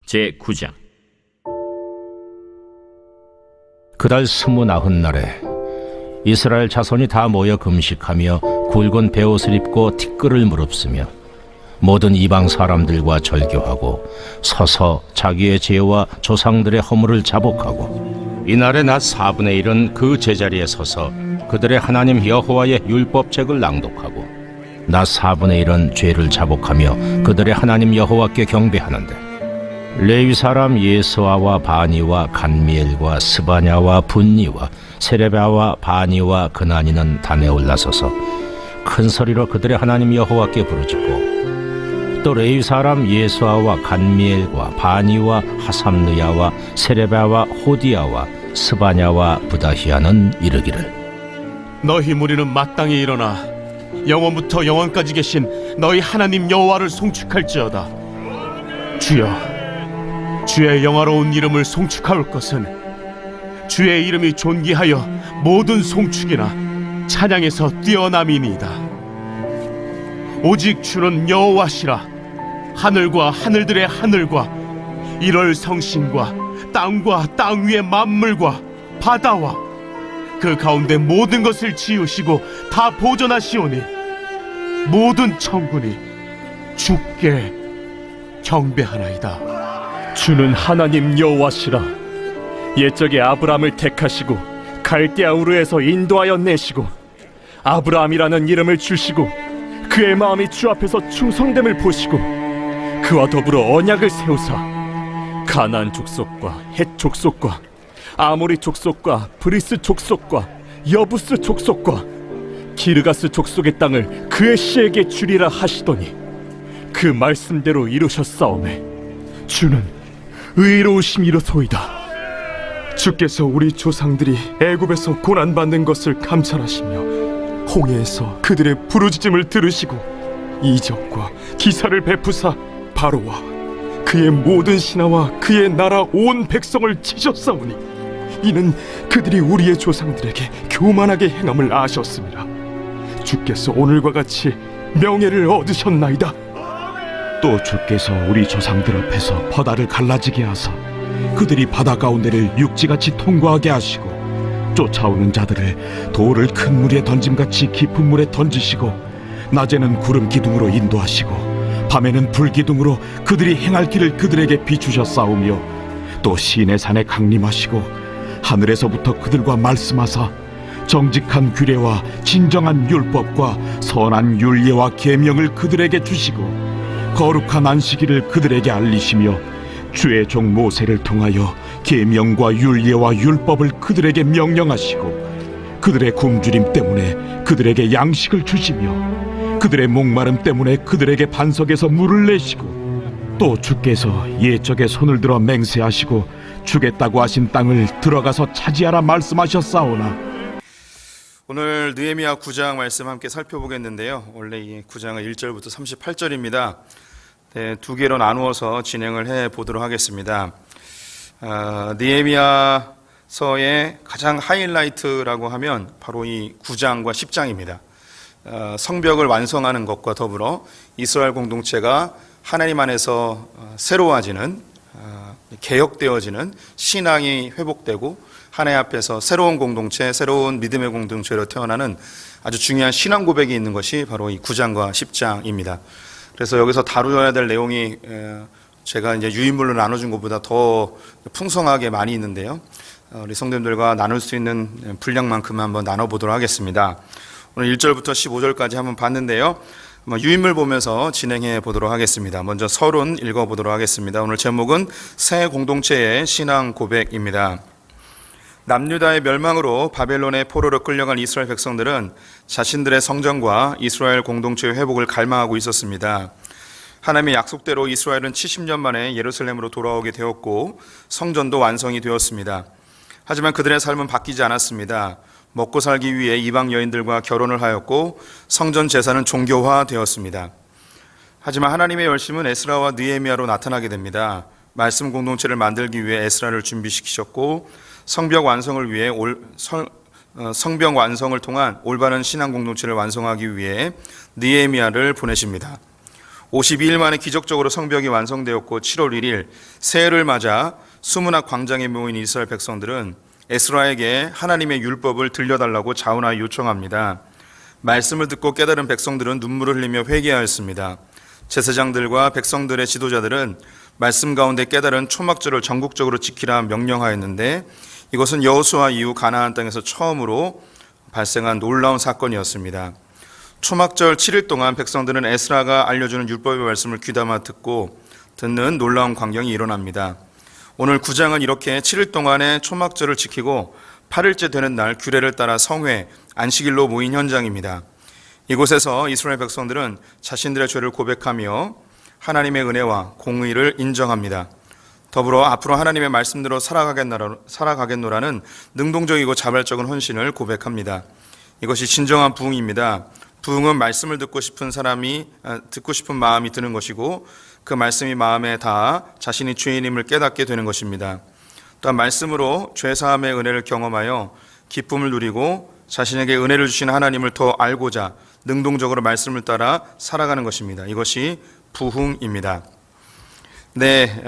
제9장. 그달 29날에 이스라엘 자손이 다 모여 금식하며 굵은 베옷을 입고 티끌을 무릅쓰며 모든 이방 사람들과 절교하고 서서 자기의 죄와 조상들의 허물을 자복하고 이날의 낮 4분의 1은 그 제자리에 서서 그들의 하나님 여호와의 율법책을 낭독하고 낮 4분의 1은 죄를 자복하며 그들의 하나님 여호와께 경배하는데, 레위 사람 예스와와 바니와 간미엘과 스바냐와 분니와 세레바와 바니와 그나니는 단에 올라서서 큰 소리로 그들의 하나님 여호와께 부르짖고, 또 레위 사람 예스와와 간미엘과 바니와 하삼느야와 세레바와 호디야와 스바냐와 부다히야는 이르기를, 너희 무리는 마땅히 일어나 영원부터 영원까지 계신 너희 하나님 여호와를 송축할지어다. 주여, 주의 영화로운 이름을 송축할 것은 주의 이름이 존귀하여 모든 송축이나 찬양에서 뛰어남이니이다. 오직 주는 여호와시라. 하늘과 하늘들의 하늘과 일월 성신과 땅과 땅 위의 만물과 바다와 그 가운데 모든 것을 지으시고 다 보존하시오니 모든 천군이 주께 경배하나이다. 주는 하나님 여호와시라. 옛적에 아브라함을 택하시고 갈대아 우르에서 인도하여 내시고 아브라함이라는 이름을 주시고 그의 마음이 주 앞에서 충성됨을 보시고 그와 더불어 언약을 세우사 가나안 족속과 헷 족속과 아모리 족속과 브리스 족속과 여부스 족속과 기르가스 족속의 땅을 그의 씨에게 주리라 하시더니 그 말씀대로 이루셨사오매 주는 의로우심이로소이다. 주께서 우리 조상들이 애굽에서 고난받는 것을 감찰하시며 홍해에서 그들의 부르짖음을 들으시고 이적과 기사를 베푸사 바로와 그의 모든 신하와 그의 나라 온 백성을 치셨사오니 이는 그들이 우리의 조상들에게 교만하게 행함을 아셨습니다. 주께서 오늘과 같이 명예를 얻으셨나이다. 또 주께서 우리 조상들 앞에서 바다를 갈라지게 하사 그들이 바다 가운데를 육지같이 통과하게 하시고 쫓아오는 자들을 돌을 큰 물에 던짐같이 깊은 물에 던지시고 낮에는 구름 기둥으로 인도하시고 밤에는 불 기둥으로 그들이 행할 길을 그들에게 비추셨사오며 또 시내산에 강림하시고 하늘에서부터 그들과 말씀하사 정직한 규례와 진정한 율법과 선한 율례와 계명을 그들에게 주시고 거룩한 안식일을 그들에게 알리시며 주의 종 모세를 통하여 계명과 율례와 율법을 그들에게 명령하시고 그들의 굶주림 때문에 그들에게 양식을 주시며 그들의 목마름 때문에 그들에게 반석에서 물을 내시고 또 주께서 옛적에 손을 들어 맹세하시고 주겠다고 하신 땅을 들어가서 차지하라 말씀하셨사오나. 오늘 느헤미야 9장 말씀 함께 살펴보겠는데요. 원래 이 9장은 1절부터 38절입니다. 네, 두 개로 나누어서 진행을 해보도록 하겠습니다. 느헤미야서의 가장 하이라이트라고 하면 바로 이 9장과 10장입니다. 성벽을 완성하는 것과 더불어 이스라엘 공동체가 하나님 안에서 새로워지는, 개혁되어지는 신앙이 회복되고 하나님 앞에서 새로운 공동체, 새로운 믿음의 공동체로 태어나는 아주 중요한 신앙 고백이 있는 것이 바로 이 9장과 10장입니다. 그래서 여기서 다루어야 될 내용이 제가 이제 유인물로 나눠준 것보다 더 풍성하게 많이 있는데요. 우리 성도님들과 나눌 수 있는 분량만큼 한번 나눠보도록 하겠습니다. 오늘 1절부터 15절까지 한번 봤는데요. 유인물 보면서 진행해 보도록 하겠습니다. 먼저 서론 읽어보도록 하겠습니다. 오늘 제목은 새 공동체의 신앙 고백입니다. 남유다의 멸망으로 바벨론의 포로로 끌려간 이스라엘 백성들은 자신들의 성전과 이스라엘 공동체의 회복을 갈망하고 있었습니다. 하나님의 약속대로 이스라엘은 70년 만에 예루살렘으로 돌아오게 되었고 성전도 완성이 되었습니다. 하지만 그들의 삶은 바뀌지 않았습니다. 먹고 살기 위해 이방 여인들과 결혼을 하였고 성전 제사는 종교화되었습니다. 하지만 하나님의 열심은 에스라와 느헤미야로 나타나게 됩니다. 말씀 공동체를 만들기 위해 에스라를 준비시키셨고 성벽 완성을 위해 성벽 완성을 통한 올바른 신앙 공동체를 완성하기 위해 느헤미야를 보내십니다. 52일 만에 기적적으로 성벽이 완성되었고 7월 1일 새해를 맞아 수문학 광장에 모인 이스라엘 백성들은 에스라에게 하나님의 율법을 들려달라고 자원하여 요청합니다. 말씀을 듣고 깨달은 백성들은 눈물을 흘리며 회개하였습니다. 제사장들과 백성들의 지도자들은 말씀 가운데 깨달은 초막절을 전국적으로 지키라 명령하였는데 이것은 여호수아 이후 가나안 땅에서 처음으로 발생한 놀라운 사건이었습니다. 초막절 7일 동안 백성들은 에스라가 알려주는 율법의 말씀을 귀담아 듣는 놀라운 광경이 일어납니다. 오늘 9장은 이렇게 7일 동안의 초막절을 지키고 8일째 되는 날 규례를 따라 성회, 안식일로 모인 현장입니다. 이곳에서 이스라엘 백성들은 자신들의 죄를 고백하며 하나님의 은혜와 공의를 인정합니다. 더불어 앞으로 하나님의 말씀대로 살아가겠노라는 능동적이고 자발적인 헌신을 고백합니다. 이것이 진정한 부흥입니다. 부흥은 말씀을 듣고 싶은 마음이 드는 것이고 그 말씀이 마음에 닿아 자신이 죄인임을 깨닫게 되는 것입니다. 또한 말씀으로 죄사함의 은혜를 경험하여 기쁨을 누리고 자신에게 은혜를 주신 하나님을 더 알고자 능동적으로 말씀을 따라 살아가는 것입니다. 이것이 부흥입니다. 네,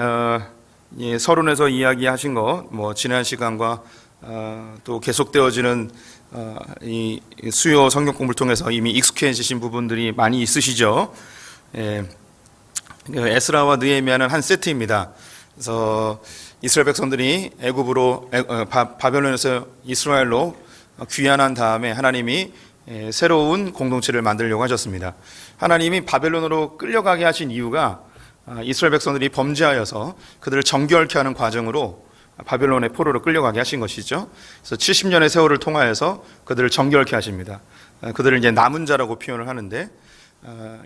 서론에서 이야기하신 것, 지난 시간과 또 계속되어지는 이 수요 성경 공부를 통해서 이미 익숙해지신 부분들이 많이 있으시죠. 에스라와 느헤미야는 한 세트입니다. 그래서 이스라엘 백성들이 바벨론에서 이스라엘로 귀환한 다음에 하나님이 새로운 공동체를 만들려고 하셨습니다. 하나님이 바벨론으로 끌려가게 하신 이유가 이스라엘 백성들이 범죄하여서 그들을 정결케 하는 과정으로 바벨론의 포로로 끌려가게 하신 것이죠. 그래서 70년의 세월을 통하여서 그들을 정결케 하십니다. 그들을 이제 남은 자라고 표현을 하는데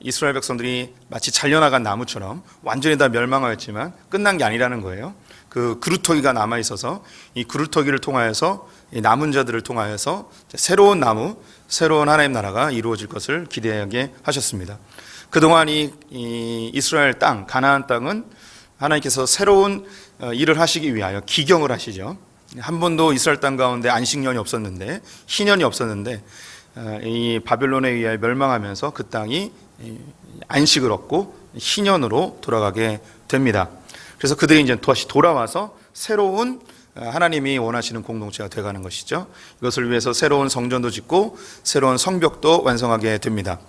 이스라엘 백성들이 마치 잘려나간 나무처럼 완전히 다 멸망하였지만 끝난 게 아니라는 거예요. 그 그루터기가 남아 있어서 이 그루터기를 통하여서 이 남은 자들을 통하여서 새로운 나무, 새로운 하나님 나라가 이루어질 것을 기대하게 하셨습니다. 그동안 이 이스라엘 땅, 가나안 땅은 하나님께서 새로운 일을 하시기 위하여 기경을 하시죠. 한 번도 이스라엘 땅 가운데 안식년이 없었는데, 희년이 없었는데 이 바벨론에 의해 멸망하면서 그 땅이 안식을 얻고 희년으로 돌아가게 됩니다. 그래서 그들이 이제 다시 돌아와서 새로운 하나님이 원하시는 공동체가 되어가는 것이죠. 이것을 위해서 새로운 성전도 짓고 새로운 성벽도 완성하게 됩니다.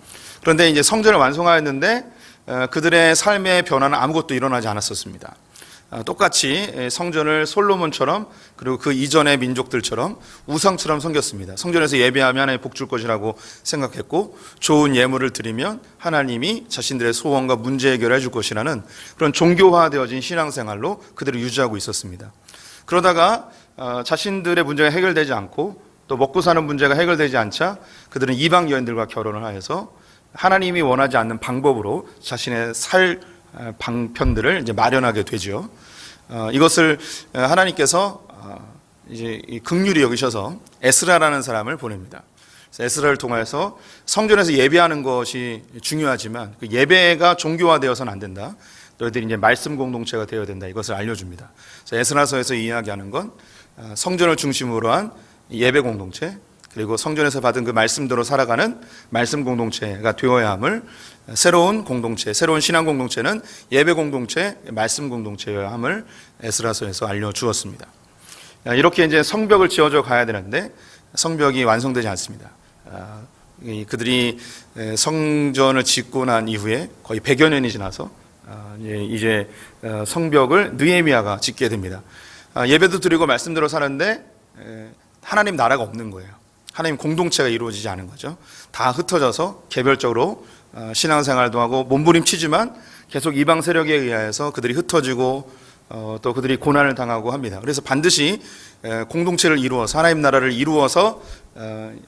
그런데 이제 성전을 완성하였는데 그들의 삶의 변화는 아무것도 일어나지 않았었습니다. 똑같이 성전을 솔로몬처럼 그리고 그 이전의 민족들처럼 우상처럼 섬겼습니다. 성전에서 예배하면 하나님 복 줄 것이라고 생각했고 좋은 예물을 드리면 하나님이 자신들의 소원과 문제 해결해 줄 것이라는 그런 종교화되어진 신앙생활로 그들을 유지하고 있었습니다. 그러다가 자신들의 문제가 해결되지 않고 또 먹고 사는 문제가 해결되지 않자 그들은 이방 여인들과 결혼을 하여서 하나님이 원하지 않는 방법으로 자신의 살 방편들을 이제 마련하게 되죠. 이것을 하나님께서 이제 긍휼히 여기셔서 에스라라는 사람을 보냅니다. 에스라를 통해서 성전에서 예배하는 것이 중요하지만 그 예배가 종교화되어서는 안 된다. 너희들이 이제 말씀 공동체가 되어야 된다. 이것을 알려줍니다. 에스라서에서 이야기하는 건 성전을 중심으로 한 예배 공동체, 그리고 성전에서 받은 그 말씀대로 살아가는 말씀 공동체가 되어야 함을, 새로운 공동체, 새로운 신앙 공동체는 예배 공동체, 말씀 공동체여야 함을 에스라서에서 알려주었습니다. 이렇게 이제 성벽을 지어져 가야 되는데 성벽이 완성되지 않습니다. 그들이 성전을 짓고 난 이후에 거의 100여 년이 지나서 이제 성벽을 느헤미야가 짓게 됩니다. 예배도 드리고 말씀대로 사는데 하나님 나라가 없는 거예요. 하나님 공동체가 이루어지지 않은 거죠. 다 흩어져서 개별적으로 신앙생활도 하고 몸부림치지만 계속 이방 세력에 의해서 그들이 ht어지고 또 그들이 고난을 당하고 합니다. 그래서 반드시 공동체를 이루어서 하나님 나라를 이루어서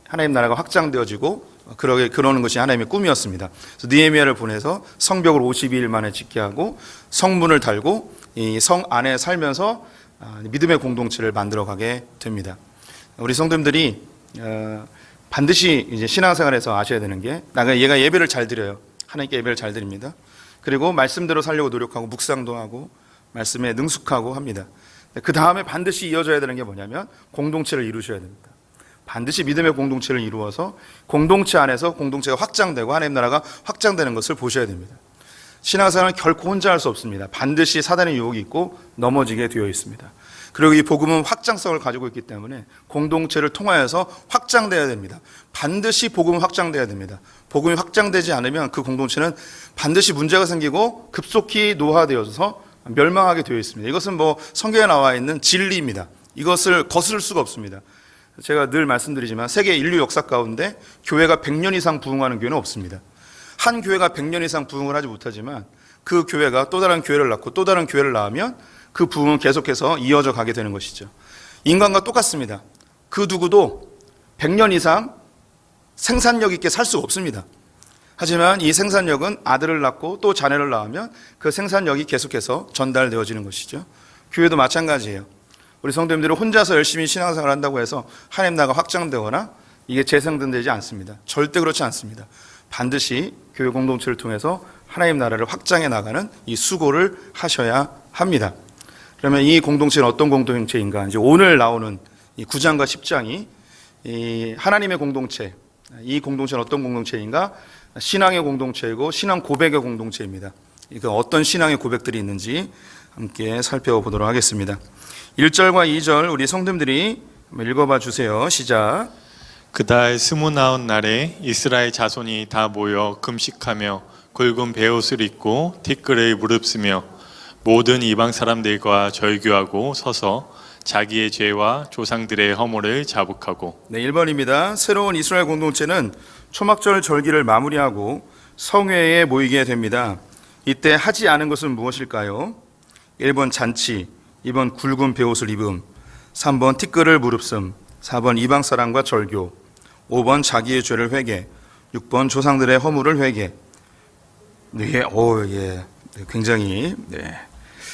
하나님 나라가 확장되어지고 그러는 것이 하나님의 꿈이었습니다. 그래서 느헤미야를 보내서 성벽을 52일 만에 짓게 하고 성문을 달고 이 성 안에 살면서 믿음의 공동체를 만들어가게 됩니다. 우리 성도님들이 반드시 이제 신앙생활에서 아셔야 되는 게, 얘가 예배를 잘 드려요. 하나님께 예배를 잘 드립니다. 그리고 말씀대로 살려고 노력하고 묵상도 하고 말씀에 능숙하고 합니다. 그 다음에 반드시 이어져야 되는 게 뭐냐면 공동체를 이루셔야 됩니다. 반드시 믿음의 공동체를 이루어서 공동체 안에서 공동체가 확장되고 하나님 나라가 확장되는 것을 보셔야 됩니다. 신앙생활은 결코 혼자 할 수 없습니다. 반드시 사단의 유혹이 있고 넘어지게 되어 있습니다. 그리고 이 복음은 확장성을 가지고 있기 때문에 공동체를 통하여서 확장돼야 됩니다. 반드시 복음은 확장돼야 됩니다. 복음이 확장되지 않으면 그 공동체는 반드시 문제가 생기고 급속히 노화되어서 멸망하게 되어 있습니다. 이것은 뭐 성경에 나와 있는 진리입니다. 이것을 거스를 수가 없습니다. 제가 늘 말씀드리지만 세계 인류 역사 가운데 교회가 100년 이상 부흥하는 교회는 없습니다. 한 교회가 100년 이상 부흥을 하지 못하지만 그 교회가 또 다른 교회를 낳고 또 다른 교회를 낳으면 그 부흥은 계속해서 이어져 가게 되는 것이죠. 인간과 똑같습니다. 그 누구도 100년 이상 생산력 있게 살 수가 없습니다. 하지만 이 생산력은 아들을 낳고 또 자녀를 낳으면 그 생산력이 계속해서 전달되어지는 것이죠. 교회도 마찬가지예요. 우리 성도님들은 혼자서 열심히 신앙생활을 한다고 해서 하나님 나라가 확장되거나 이게 재생되지 않습니다. 절대 그렇지 않습니다. 반드시 교회 공동체를 통해서 하나님 나라를 확장해 나가는 이 수고를 하셔야 합니다. 그러면 이 공동체는 어떤 공동체인가? 이제 오늘 나오는 이 9장과 10장이 이 하나님의 공동체, 이 공동체는 어떤 공동체인가? 신앙의 공동체이고 신앙 고백의 공동체입니다. 그 어떤 신앙의 고백들이 있는지 함께 살펴보도록 하겠습니다. 1절과 2절 우리 성도님들이 읽어봐 주세요. 시작. 그달 스무나온 날에 이스라엘 자손이 다 모여 금식하며 굵은 베옷을 입고 티끌을 무릅쓰며 모든 이방 사람들과 절규하고 서서 자기의 죄와 조상들의 허물을 자복하고. 네, 1번입니다. 새로운 이스라엘 공동체는 초막절 절기를 마무리하고 성회에 모이게 됩니다. 이때 하지 않은 것은 무엇일까요? 1번 잔치, 2번 굵은 베옷을 입음, 3번 티끌을 무릅씀, 4번 이방 사람과 절교, 5번 자기의 죄를 회개, 6번 조상들의 허물을 회개. 네, 굉장히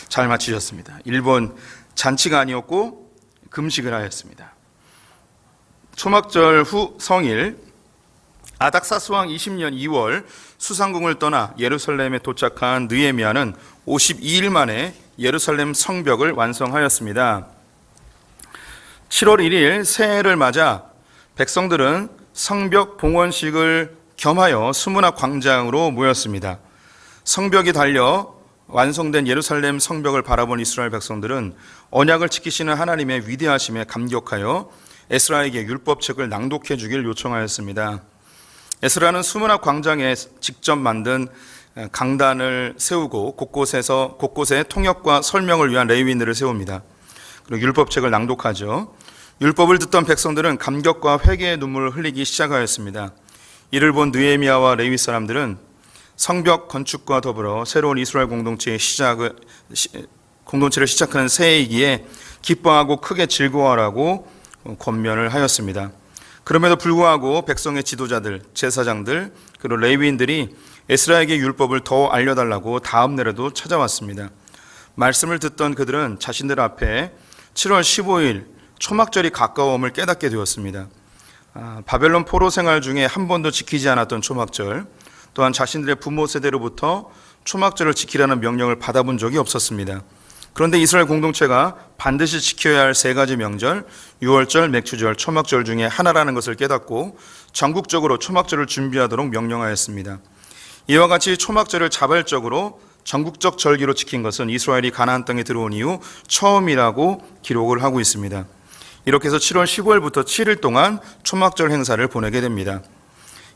잘 맞히셨습니다. 1번 잔치가 아니었고 금식을 하였습니다. 초막절 후 성일 아닥사스 왕 20년 2월 수상궁을 떠나 예루살렘에 도착한 느헤미야는 52일 만에 예루살렘 성벽을 완성하였습니다. 7월 1일 새해를 맞아 백성들은 성벽 봉헌식을 겸하여 수문화 광장으로 모였습니다. 성벽이 달려 완성된 예루살렘 성벽을 바라본 이스라엘 백성들은 언약을 지키시는 하나님의 위대하심에 감격하여 에스라에게 율법책을 낭독해 주길 요청하였습니다. 에스라는 수문화 광장에 직접 만든 강단을 세우고 곳곳에 통역과 설명을 위한 레위인들을 세웁니다. 그리고 율법책을 낭독하죠. 율법을 듣던 백성들은 감격과 회개의 눈물을 흘리기 시작하였습니다. 이를 본 느헤미야와 레위 사람들은 성벽 건축과 더불어 새로운 이스라엘 공동체를 시작하는 새해이기에 기뻐하고 크게 즐거워하라고 권면을 하였습니다. 그럼에도 불구하고 백성의 지도자들, 제사장들, 그리고 레위인들이 에스라에게 율법을 더 알려달라고 다음 날에도 찾아왔습니다. 말씀을 듣던 그들은 자신들 앞에 7월 15일 초막절이 가까움을 깨닫게 되었습니다. 바벨론 포로 생활 중에 한 번도 지키지 않았던 초막절, 또한 자신들의 부모 세대로부터 초막절을 지키라는 명령을 받아본 적이 없었습니다. 그런데 이스라엘 공동체가 반드시 지켜야 할 세 가지 명절, 유월절, 맥추절, 초막절 중에 하나라는 것을 깨닫고 전국적으로 초막절을 준비하도록 명령하였습니다. 이와 같이 초막절을 자발적으로 전국적 절기로 지킨 것은 이스라엘이 가나안 땅에 들어온 이후 처음이라고 기록을 하고 있습니다. 이렇게 해서 7월 15일부터 7일 동안 초막절 행사를 보내게 됩니다.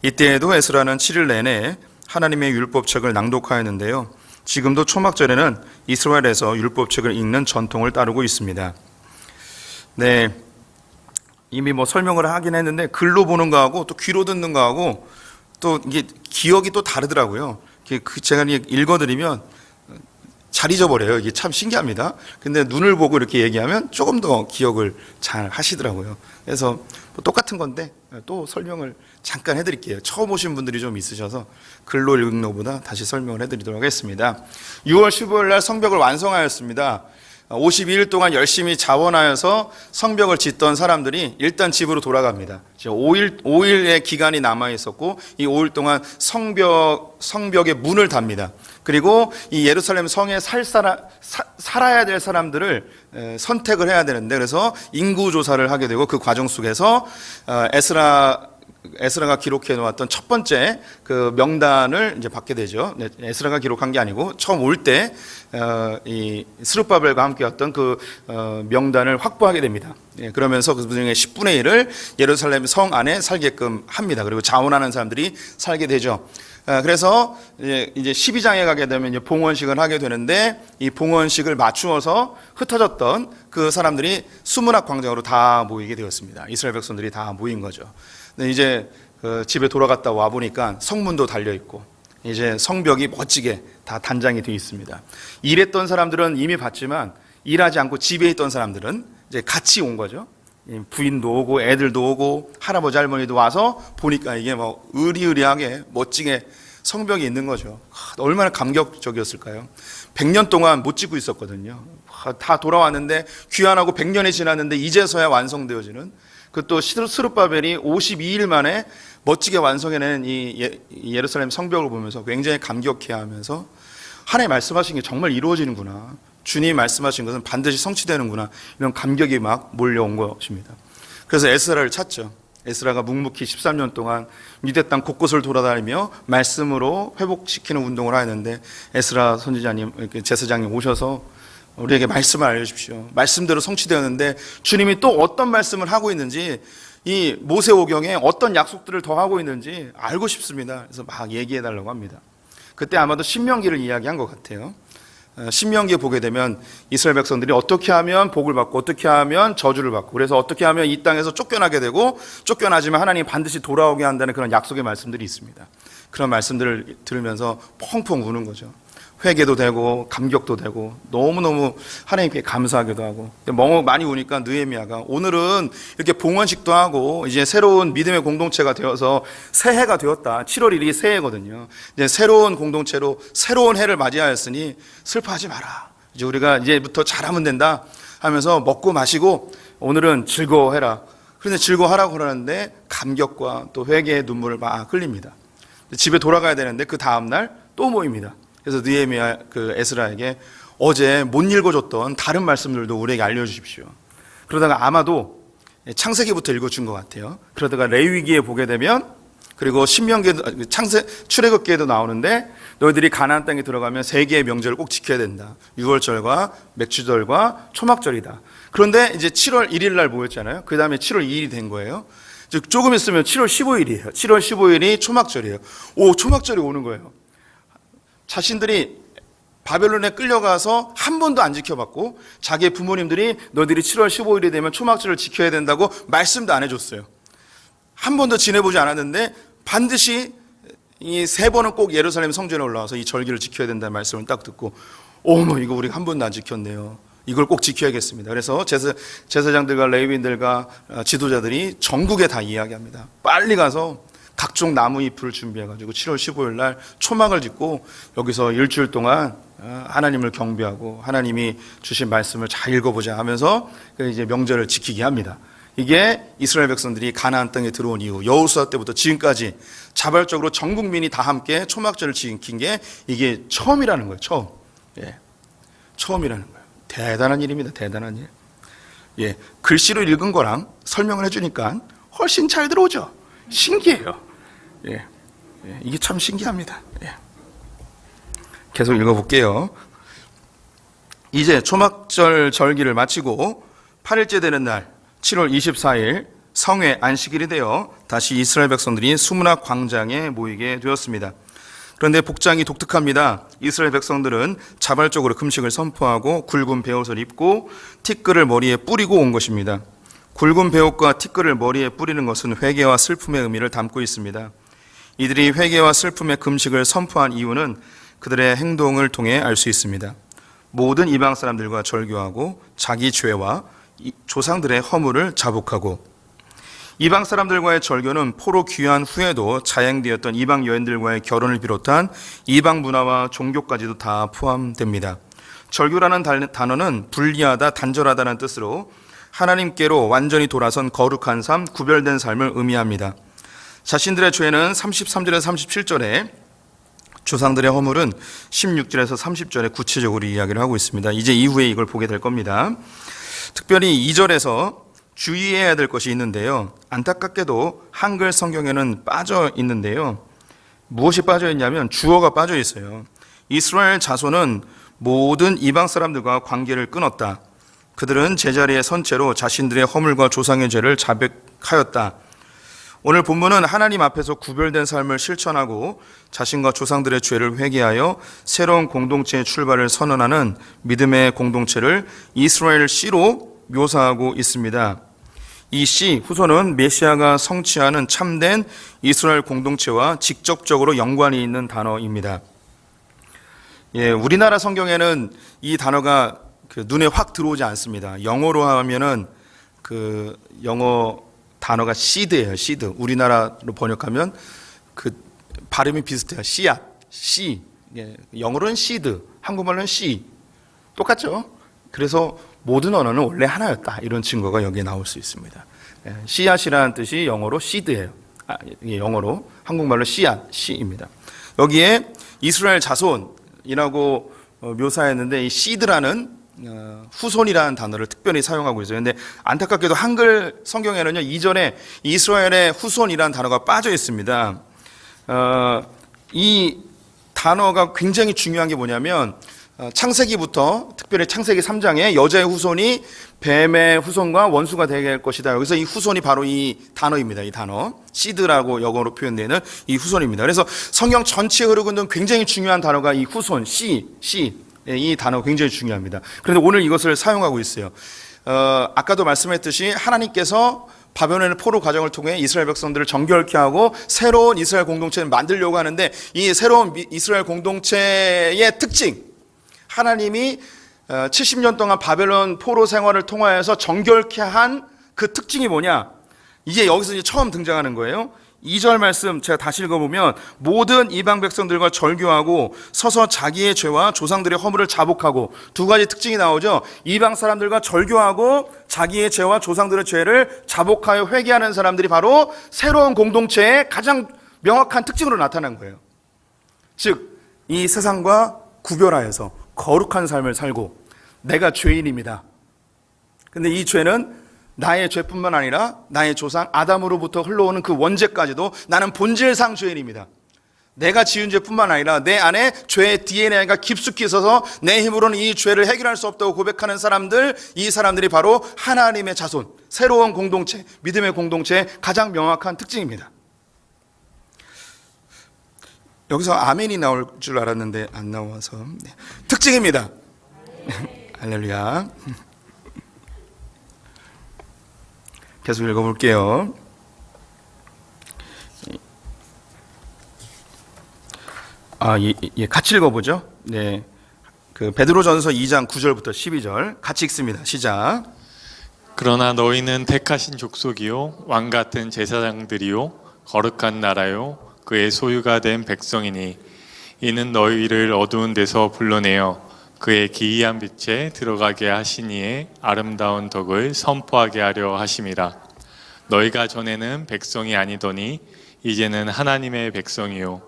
이때에도 에스라는 7일 내내 하나님의 율법책을 낭독하였는데요. 지금도 초막절에는 이스라엘에서 율법책을 읽는 전통을 따르고 있습니다. 네, 이미 설명을 하긴 했는데 글로 보는 거하고 또 귀로 듣는 거하고 또 이게 기억이 또 다르더라고요. 제가 읽어드리면 잘 잊어버려요. 이게 참 신기합니다. 근데 눈을 보고 이렇게 얘기하면 조금 더 기억을 잘 하시더라고요. 그래서 똑같은 건데 또 설명을 잠깐 해드릴게요. 처음 오신 분들이 좀 있으셔서 글로 읽는 것보다 다시 설명을 해드리도록 하겠습니다. 6월 15일 날 성벽을 완성하였습니다. 52일 동안 열심히 자원하여서 성벽을 짓던 사람들이 일단 집으로 돌아갑니다. 5일의 기간이 남아있었고 이 5일 동안 성벽의 문을 닫니다. 그리고 이 예루살렘 성에 살아야 될 사람들을 선택을 해야 되는데 그래서 인구조사를 하게 되고 그 과정 속에서 에스라 에스라가 기록해 놓았던 첫 번째 그 명단을 이제 받게 되죠. 에스라가 기록한 게 아니고 처음 올 때 이 스룹바벨과 함께했던 그 명단을 확보하게 됩니다. 예, 그러면서 그 중에 10분의 1을 예루살렘 성 안에 살게끔 합니다. 그리고 자원하는 사람들이 살게 되죠. 그래서 이제 12장에 가게 되면 이제 봉헌식을 하게 되는데 이 봉헌식을 맞추어서 흩어졌던 그 사람들이 수문학 광장으로 다 모이게 되었습니다. 이스라엘 백성들이 다 모인 거죠. 근데 이제 집에 돌아갔다 와 보니까 성문도 달려 있고 이제 성벽이 멋지게 다 단장이 되어 있습니다. 일했던 사람들은 이미 봤지만 일하지 않고 집에 있던 사람들은 이제 같이 온 거죠. 부인도 오고 애들도 오고 할아버지 할머니도 와서 보니까 이게 뭐 으리으리하게 멋지게 성벽이 있는 거죠. 얼마나 감격적이었을까요? 100년 동안 못 짓고 있었거든요. 다 돌아왔는데 귀환하고 100년이 지났는데 이제서야 완성되어지는 그 또 스룹바벨이 52일 만에 멋지게 완성해낸 이 예루살렘 성벽을 보면서 굉장히 감격해하면서 하나님 말씀하신 게 정말 이루어지는구나. 주님이 말씀하신 것은 반드시 성취되는구나. 이런 감격이 막 몰려온 것입니다. 그래서 에스라를 찾죠. 에스라가 묵묵히 13년 동안 유대 땅 곳곳을 돌아다니며 말씀으로 회복시키는 운동을 하였는데 에스라 선지자님, 제사장님 오셔서 우리에게 말씀을 알려주십시오. 말씀대로 성취되었는데 주님이 또 어떤 말씀을 하고 있는지 이 모세오경에 어떤 약속들을 더 하고 있는지 알고 싶습니다. 그래서 막 얘기해 달라고 합니다. 그때 아마도 신명기를 이야기한 것 같아요. 신명기에 보게 되면 이스라엘 백성들이 어떻게 하면 복을 받고 어떻게 하면 저주를 받고 그래서 어떻게 하면 이 땅에서 쫓겨나게 되고 쫓겨나지만 하나님이 반드시 돌아오게 한다는 그런 약속의 말씀들이 있습니다. 그런 말씀들을 들으면서 펑펑 우는 거죠. 회개도 되고 감격도 되고 너무너무 하나님께 감사하기도 하고 많이 우니까 느헤미야가 오늘은 이렇게 봉헌식도 하고 이제 새로운 믿음의 공동체가 되어서 새해가 되었다. 7월 1일이 새해거든요. 이제 새로운 공동체로 새로운 해를 맞이하였으니 슬퍼하지 마라. 이제 우리가 이제부터 잘하면 된다 하면서 먹고 마시고 오늘은 즐거워해라. 그런데 즐거워하라고 그러는데 감격과 또 회개의 눈물을 막 흘립니다. 집에 돌아가야 되는데 그 다음날 또 모입니다. 그래서 느헤미야 그 에스라에게 어제 못 읽어줬던 다른 말씀들도 우리에게 알려주십시오. 그러다가 아마도 창세기부터 읽어준 것 같아요. 그러다가 레위기에 보게 되면 그리고 신명기에도 출애굽기에도 나오는데 너희들이 가나안 땅에 들어가면 3개의 명절을 꼭 지켜야 된다. 유월절과 맥주절과 초막절이다. 그런데 이제 7월 1일 날 모였잖아요. 그 다음에 7월 2일이 된 거예요. 즉 조금 있으면 7월 15일이에요. 7월 15일이 초막절이에요. 초막절이 오는 거예요. 자신들이 바벨론에 끌려가서 한 번도 안 지켜봤고 자기의 부모님들이 너희들이 7월 15일이 되면 초막절을 지켜야 된다고 말씀도 안 해줬어요. 한 번도 지내보지 않았는데 반드시 이 3번은 꼭 예루살렘 성전에 올라와서 이 절기를 지켜야 된다는 말씀을 딱 듣고 어머 이거 우리가 한 번도 안 지켰네요. 이걸 꼭 지켜야겠습니다. 그래서 제사장들과 레위인들과 지도자들이 전국에 다 이야기합니다. 빨리 가서 각종 나무 잎을 준비해가지고 7월 15일 날 초막을 짓고 여기서 일주일 동안 하나님을 경배하고 하나님이 주신 말씀을 잘 읽어보자 하면서 이제 명절을 지키게 합니다. 이게 이스라엘 백성들이 가나안 땅에 들어온 이후 여호수아 때부터 지금까지 자발적으로 전 국민이 다 함께 초막절을 지킨 게 이게 처음이라는 거예요. 처음. 예. 처음이라는 거예요. 대단한 일입니다. 대단한 일. 예. 글씨로 읽은 거랑 설명을 해주니까 훨씬 잘 들어오죠. 신기해요. 예. 예. 이게 참 신기합니다. 예. 계속 읽어볼게요. 이제 초막절 절기를 마치고 8일째 되는 날 7월 24일 성회 안식일이 되어 다시 이스라엘 백성들이 수문학 광장에 모이게 되었습니다. 그런데 복장이 독특합니다. 이스라엘 백성들은 자발적으로 금식을 선포하고 굵은 베옷을 입고 티끌을 머리에 뿌리고 온 것입니다. 굵은 베옷과 티끌을 머리에 뿌리는 것은 회개와 슬픔의 의미를 담고 있습니다. 이들이 회개와 슬픔의 금식을 선포한 이유는 그들의 행동을 통해 알 수 있습니다. 모든 이방 사람들과 절교하고 자기 죄와 조상들의 허물을 자복하고 이방 사람들과의 절교는 포로 귀환 후에도 자행되었던 이방 여인들과의 결혼을 비롯한 이방 문화와 종교까지도 다 포함됩니다. 절교라는 단어는 분리하다, 단절하다는 뜻으로 하나님께로 완전히 돌아선 거룩한 삶, 구별된 삶을 의미합니다. 자신들의 죄는 33절에서 37절에 조상들의 허물은 16절에서 30절에 구체적으로 이야기를 하고 있습니다. 이제 이후에 이걸 보게 될 겁니다. 특별히 2절에서 주의해야 될 것이 있는데요. 안타깝게도 한글 성경에는 빠져 있는데요. 무엇이 빠져 있냐면 주어가 빠져 있어요. 이스라엘 자손은 모든 이방 사람들과 관계를 끊었다. 그들은 제자리에 선 채로 자신들의 허물과 조상의 죄를 자백하였다. 오늘 본문은 하나님 앞에서 구별된 삶을 실천하고 자신과 조상들의 죄를 회개하여 새로운 공동체의 출발을 선언하는 믿음의 공동체를 이스라엘 씨로 묘사하고 있습니다. 이 씨, 후손은 메시아가 성취하는 참된 이스라엘 공동체와 직접적으로 연관이 있는 단어입니다. 우리나라 성경에는 이 단어가 눈에 확 들어오지 않습니다. 영어로 하면은 그 영어 단어가 씨드예요. 씨드. 우리나라로 번역하면 그 발음이 비슷해요. 씨앗, 씨. 영어로는 씨드, 한국말로는 씨. 똑같죠? 그래서 모든 언어는 원래 하나였다. 이런 증거가 여기에 나올 수 있습니다. 씨앗이라는 뜻이 영어로 씨드예요. 영어로, 한국말로 씨앗, 씨입니다. 여기에 이스라엘 자손이라고 묘사했는데 이 씨드라는 후손이라는 단어를 특별히 사용하고 있어요. 그런데 안타깝게도 한글 성경에는요, 이전에 이스라엘의 후손이라는 단어가 빠져 있습니다. 이 단어가 굉장히 중요한 게 뭐냐면 창세기부터 특별히 창세기 3장에 여자의 후손이 뱀의 후손과 원수가 되게 할 것이다. 여기서 이 후손이 바로 이 단어입니다. 이 단어 시드라고 영어로 표현되는 이 후손입니다. 그래서 성경 전체에 흐르고 있는 굉장히 중요한 단어가 이 후손 씨 이 단어 굉장히 중요합니다. 그런데 오늘 이것을 사용하고 있어요. 아까도 말씀했듯이 하나님께서 바벨론의 포로 과정을 통해 이스라엘 백성들을 정결케 하고 새로운 이스라엘 공동체를 만들려고 하는데 이 새로운 이스라엘 공동체의 특징, 하나님이 70년 동안 바벨론 포로 생활을 통하여서 정결케 한 그 특징이 뭐냐? 이제 여기서 이제 처음 등장하는 거예요. 2절 말씀 제가 다시 읽어보면 모든 이방 백성들과 절교하고 서서 자기의 죄와 조상들의 허물을 자복하고 두 가지 특징이 나오죠. 이방 사람들과 절교하고 자기의 죄와 조상들의 죄를 자복하여 회개하는 사람들이 바로 새로운 공동체의 가장 명확한 특징으로 나타난 거예요. 즉, 이 세상과 구별하여서 거룩한 삶을 살고 내가 죄인입니다. 근데 이 죄는 나의 죄뿐만 아니라 나의 조상 아담으로부터 흘러오는 그 원죄까지도 나는 본질상 죄인입니다. 내가 지은 죄뿐만 아니라 내 안에 죄의 DNA가 깊숙이 있어서 내 힘으로는 이 죄를 해결할 수 없다고 고백하는 사람들, 이 사람들이 바로 하나님의 자손, 새로운 공동체, 믿음의 공동체의 가장 명확한 특징입니다. 여기서 아멘이 나올 줄 알았는데 안 나와서 특징입니다. 할렐루야. 계속 읽어볼게요. 같이 읽어보죠. 네, 그 베드로전서 2장 9절부터 12절 같이 읽습니다. 시작. 그러나 너희는 택하신 족속이요 왕 같은 제사장들이요 거룩한 나라요 그의 소유가 된 백성이니 이는 너희를 어두운 데서 불러내어 그의 기이한 빛에 들어가게 하시니에 아름다운 덕을 선포하게 하려 하심이라. 너희가 전에는 백성이 아니더니 이제는 하나님의 백성이요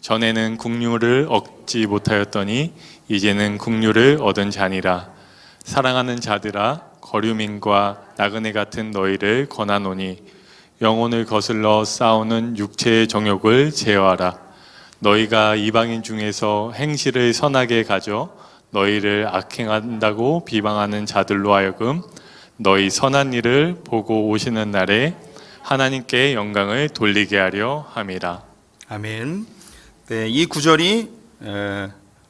전에는 국류를 얻지 못하였더니 이제는 국류를 얻은 자니라. 사랑하는 자들아 거류민과 나그네 같은 너희를 권하노니 영혼을 거슬러 싸우는 육체의 정욕을 제어하라. 너희가 이방인 중에서 행실을 선하게 가져 너희를 악행한다고 비방하는 자들로 하여금 너희 선한 일을 보고 오시는 날에 하나님께 영광을 돌리게 하려 함이라. 아멘. 네, 이 구절이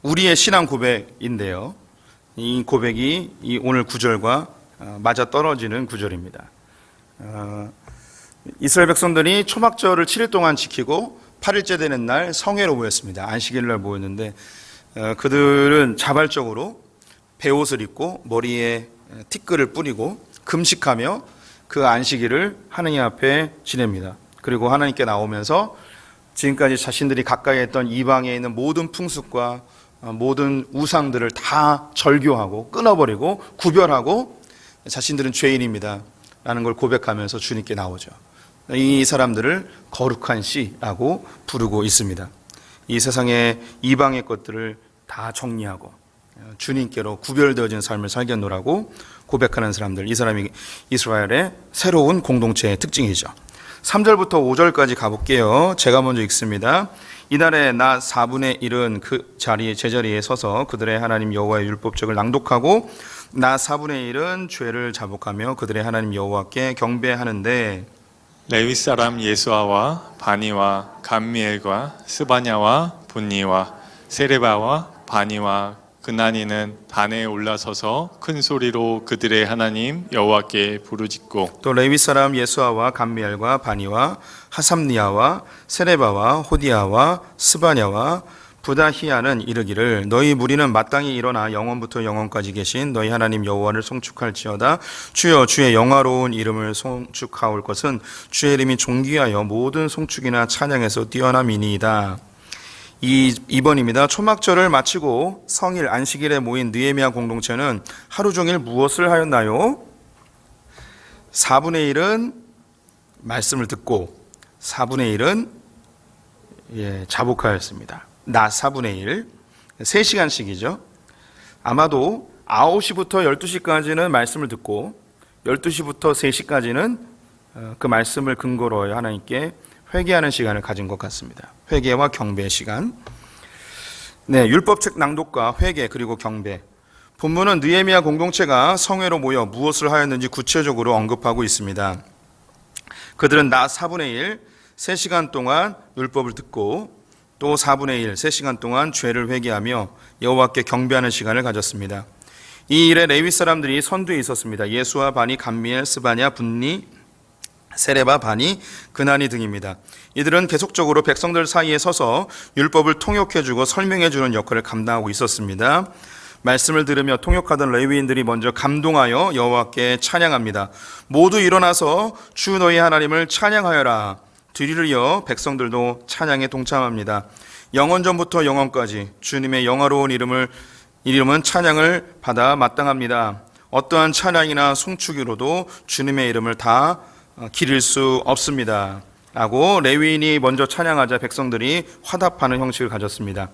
우리의 신앙 고백인데요. 이 고백이 이 오늘 구절과 맞아 떨어지는 구절입니다. 이스라엘 백성들이 초막절을 7일 동안 지키고 8일째 되는 날 성회로 모였습니다. 안식일 날 모였는데 그들은 자발적으로 베옷을 입고 머리에 티끌을 뿌리고 금식하며 그 안식일을 하나님 앞에 지냅니다. 그리고 하나님께 나오면서 지금까지 자신들이 가까이 했던 이방에 있는 모든 풍습과 모든 우상들을 다 절교하고 끊어버리고 구별하고 자신들은 죄인입니다 라는 걸 고백하면서 주님께 나오죠. 이 사람들을 거룩한 씨라고 부르고 있습니다. 이 세상의 이방의 것들을 다 정리하고 주님께로 구별되어진 삶을 살겠노라고 고백하는 사람들, 이 사람이 이스라엘의 새로운 공동체의 특징이죠. 3절부터 5절까지 가볼게요. 제가 먼저 읽습니다. 이날에 나 4분의 1은 그 자리에 제자리에 서서 그들의 하나님 여호와의 율법책을 낭독하고 나 4분의 1은 죄를 자복하며 그들의 하나님 여호와께 경배하는데 레위 사람 예수아와 바니와 감미엘과 스바냐와 분니와 세레바와 바니와 그나니는 단에 올라서서 큰 소리로 그들의 하나님 여호와께 부르짖고 또 레위 사람 예수아와 감미엘과 바니와 하삼니아와 세레바와 호디아와 스바냐와 부다히아는 이르기를 너희 무리는 마땅히 일어나 영원부터 영원까지 계신 너희 하나님 여호와를 송축할지어다. 주여 주의 영화로운 이름을 송축하올 것은 주의 이름이 존귀하여 모든 송축이나 찬양에서 뛰어남이니이다. 2번입니다. 초막절을 마치고 성일 안식일에 모인 느헤미야 공동체는 하루 종일 무엇을 하였나요? 4분의 1은 말씀을 듣고 4분의 1은 자복하였습니다. 낮 4분의 1, 3시간씩이죠. 아마도 9시부터 12시까지는 말씀을 듣고 12시부터 3시까지는 그 말씀을 근거로 하나님께 회개하는 시간을 가진 것 같습니다. 회개와 경배의 시간. 네, 율법책 낭독과 회개 그리고 경배. 본문은 느헤미야 공동체가 성회로 모여 무엇을 하였는지 구체적으로 언급하고 있습니다. 그들은 낮 4분의 1, 3시간 동안 율법을 듣고 또 4분의 1, 3시간 동안 죄를 회개하며 여호와께 경배하는 시간을 가졌습니다. 이 일에 레위 사람들이 선두에 있었습니다. 예수와 바니, 감미엘, 스바냐, 분니, 세레바, 바니, 그나니 등입니다. 이들은 계속적으로 백성들 사이에 서서 율법을 통역해주고 설명해주는 역할을 감당하고 있었습니다. 말씀을 들으며 통역하던 레위인들이 먼저 감동하여 여호와께 찬양합니다. 모두 일어나서 주 너희 하나님을 찬양하여라. 뒤를 이어 백성들도 찬양에 동참합니다. 영원전부터 영원까지 주님의 영화로운 이름은 찬양을 받아 마땅합니다. 어떠한 찬양이나 송축으로도 주님의 이름을 다 기릴 수 없습니다. 라고 레위인이 먼저 찬양하자 백성들이 화답하는 형식을 가졌습니다.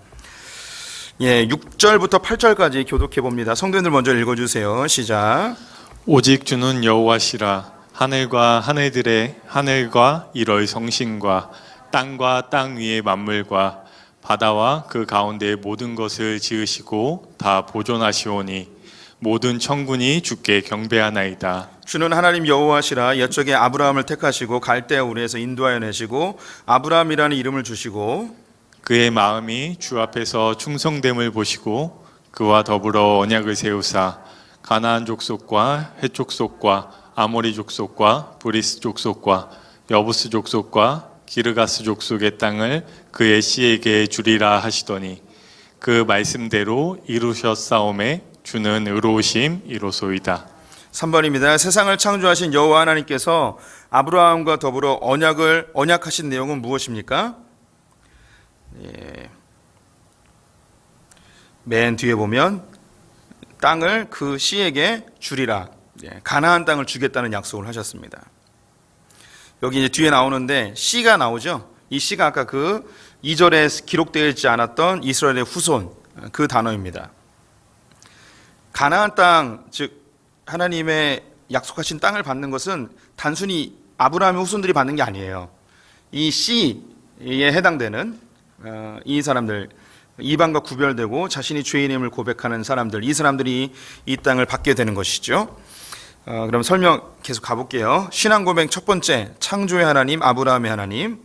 6절부터 8절까지 교독해 봅니다. 성도님들 먼저 읽어주세요. 시작. 오직 주는 여호와시라. 하늘과 하늘들의 하늘과 이럴 성신과 땅과 땅 위의 만물과 바다와 그 가운데의 모든 것을 지으시고 다 보존하시오니 모든 천군이 주께 경배하나이다. 주는 하나님 여호와시라. 옛적에 아브라함을 택하시고 갈대아 우르에서 인도하여 내시고 아브라함이라는 이름을 주시고 그의 마음이 주 앞에서 충성됨을 보시고 그와 더불어 언약을 세우사 가나안 족속과 헷 족속과 아모리 족속과 브리스 족속과 여부스 족속과 기르가스 족속의 땅을 그의 씨에게 주리라 하시더니 그 말씀대로 이루셨사오매 주는 의로우심 이로소이다. 3번입니다. 세상을 창조하신 여호와 하나님께서 아브라함과 더불어 언약하신 내용은 무엇입니까? 맨 뒤에 보면 땅을 그 씨에게 주리라. 가나안 땅을 주겠다는 약속을 하셨습니다. 여기 이제 뒤에 나오는데 씨가 나오죠. 이 씨가 아까 그 2절에 기록되어 있지 않았던 이스라엘의 후손 그 단어입니다. 가나안 땅, 즉 하나님의 약속하신 땅을 받는 것은 단순히 아브라함의 후손들이 받는 게 아니에요. 이 씨에 해당되는 이 사람들, 이방과 구별되고 자신이 죄인임을 고백하는 사람들, 이 사람들이 이 땅을 받게 되는 것이죠. 그럼 설명 계속 가볼게요. 신앙 고백 첫 번째, 창조의 하나님, 아브라함의 하나님.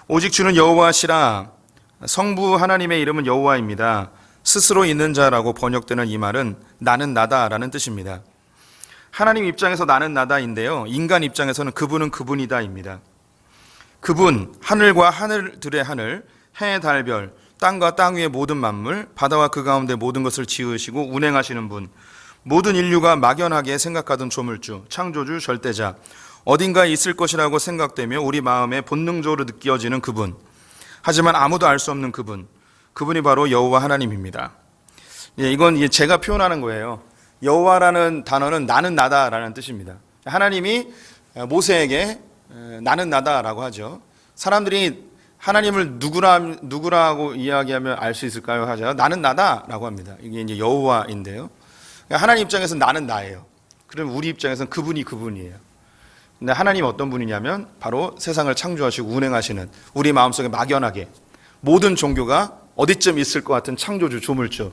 오직 주는 여호와시라. 성부 하나님의 이름은 여호와입니다. 스스로 있는 자라고 번역되는 이 말은 나는 나다라는 뜻입니다. 하나님 입장에서 나는 나다인데요, 인간 입장에서는 그분은 그분이다입니다. 그분, 하늘과 하늘들의 하늘, 해, 달, 별, 땅과 땅 위의 모든 만물, 바다와 그 가운데 모든 것을 지으시고 운행하시는 분, 모든 인류가 막연하게 생각하던 조물주, 창조주, 절대자, 어딘가에 있을 것이라고 생각되며 우리 마음에 본능적으로 느껴지는 그분, 하지만 아무도 알 수 없는 그분이 바로 여호와 하나님입니다. 이건 제가 표현하는 거예요. 여호와라는 단어는 나는 나다라는 뜻입니다. 하나님이 모세에게 나는 나다라고 하죠. 사람들이 하나님을 누구라고 이야기하면 알 수 있을까요? 하자. 나는 나다라고 합니다. 이게 이제 여호와인데요. 하나님 입장에서는 나는 나예요. 그럼 우리 입장에서는 그분이 그분이에요. 근데 하나님 어떤 분이냐면 바로 세상을 창조하시고 운행하시는 우리 마음속에 막연하게 모든 종교가 어디쯤 있을 것 같은 창조주 조물주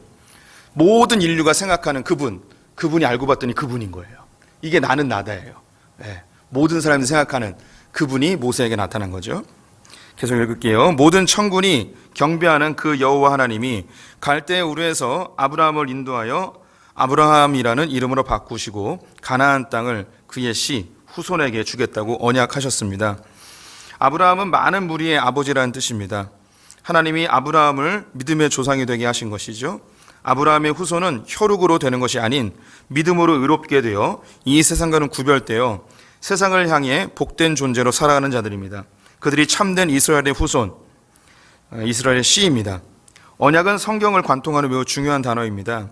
모든 인류가 생각하는 그분이 알고 봤더니 그분인 거예요. 이게 나는 나다예요. 네. 모든 사람들이 생각하는 그분이 모세에게 나타난 거죠. 계속 읽을게요. 모든 천군이 경배하는 그 여호와 하나님이 갈대 우르에서 아브라함을 인도하여 아브라함이라는 이름으로 바꾸시고 가나안 땅을 그의 씨 후손에게 주겠다고 언약하셨습니다. 아브라함은 많은 무리의 아버지라는 뜻입니다. 하나님이 아브라함을 믿음의 조상이 되게 하신 것이죠. 아브라함의 후손은 혈육으로 되는 것이 아닌 믿음으로 의롭게 되어 이 세상과는 구별되어 세상을 향해 복된 존재로 살아가는 자들입니다. 그들이 참된 이스라엘의 후손, 이스라엘의 씨입니다. 언약은 성경을 관통하는 매우 중요한 단어입니다.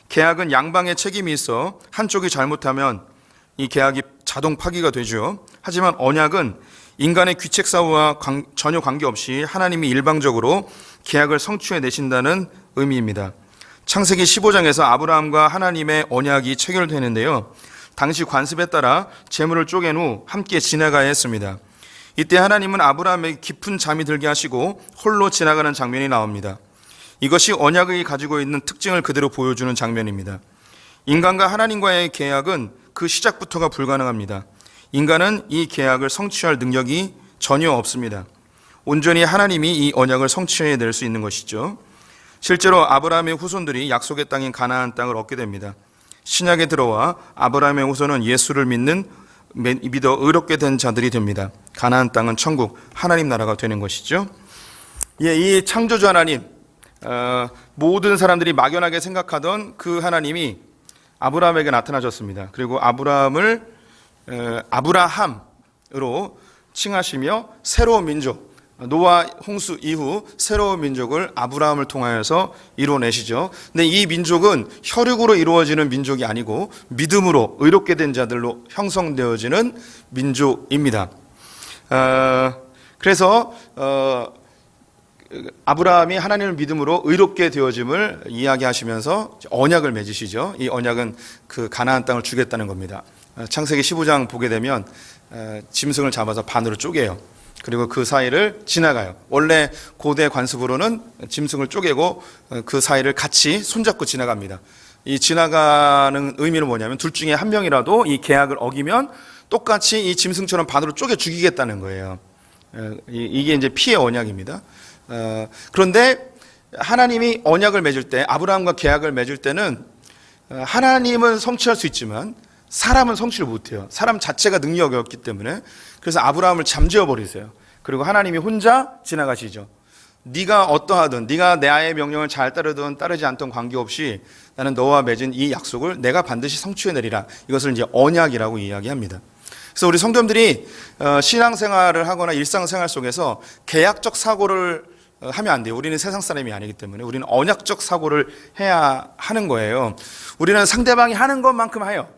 계약은 양방의 책임이 있어 한쪽이 잘못하면 이 계약이 자동 파기가 되죠. 하지만 언약은 인간의 귀책 사유와 전혀 관계없이 하나님이 일방적으로 계약을 성취해 내신다는 의미입니다. 창세기 15장에서 아브라함과 하나님의 언약이 체결되는데요. 당시 관습에 따라 재물을 쪼갠 후 함께 지나가야 했습니다. 이때 하나님은 아브라함에게 깊은 잠이 들게 하시고 홀로 지나가는 장면이 나옵니다. 이것이 언약이 가지고 있는 특징을 그대로 보여주는 장면입니다. 인간과 하나님과의 계약은 그 시작부터가 불가능합니다. 인간은 이 계약을 성취할 능력이 전혀 없습니다. 온전히 하나님이 이 언약을 성취해낼 수 있는 것이죠. 실제로 아브라함의 후손들이 약속의 땅인 가나안 땅을 얻게 됩니다. 신약에 들어와 아브라함의 후손은 예수를 믿어 의롭게 된 자들이 됩니다. 가나안 땅은 천국, 하나님 나라가 되는 것이죠. 이 창조주 하나님, 모든 사람들이 막연하게 생각하던 그 하나님이 아브라함에게 나타나셨습니다. 그리고 아브라함을 아브라함으로 칭하시며 새로운 민족, 노아 홍수 이후 새로운 민족을 아브라함을 통하여서 이루어내시죠. 근데 이 민족은 혈육으로 이루어지는 민족이 아니고 믿음으로 의롭게 된 자들로 형성되어지는 민족입니다. 그래서 아브라함이 하나님을 믿음으로 의롭게 되어짐을 이야기하시면서 언약을 맺으시죠. 이 언약은 그 가나안 땅을 주겠다는 겁니다. 창세기 15장 보게 되면 짐승을 잡아서 반으로 쪼개요. 그리고 그 사이를 지나가요. 원래 고대 관습으로는 짐승을 쪼개고 그 사이를 같이 손잡고 지나갑니다. 이 지나가는 의미는 뭐냐면 둘 중에 한 명이라도 이 계약을 어기면 똑같이 이 짐승처럼 반으로 쪼개 죽이겠다는 거예요. 이게 이제 피의 언약입니다. 그런데 하나님이 언약을 맺을 때, 아브라함과 계약을 맺을 때는 하나님은 성취할 수 있지만 사람은 성취를 못해요. 사람 자체가 능력이 없기 때문에. 그래서 아브라함을 잠재워 버리세요. 그리고 하나님이 혼자 지나가시죠. 네가 어떠하든, 네가 나의 명령을 잘 따르든 따르지 않든 관계없이 나는 너와 맺은 이 약속을 내가 반드시 성취해내리라. 이것을 이제 언약이라고 이야기합니다. 그래서 우리 성도님들이 신앙생활을 하거나 일상생활 속에서 계약적 사고를 하면 안 돼요. 우리는 세상 사람이 아니기 때문에 우리는 언약적 사고를 해야 하는 거예요. 우리는 상대방이 하는 것만큼 해요.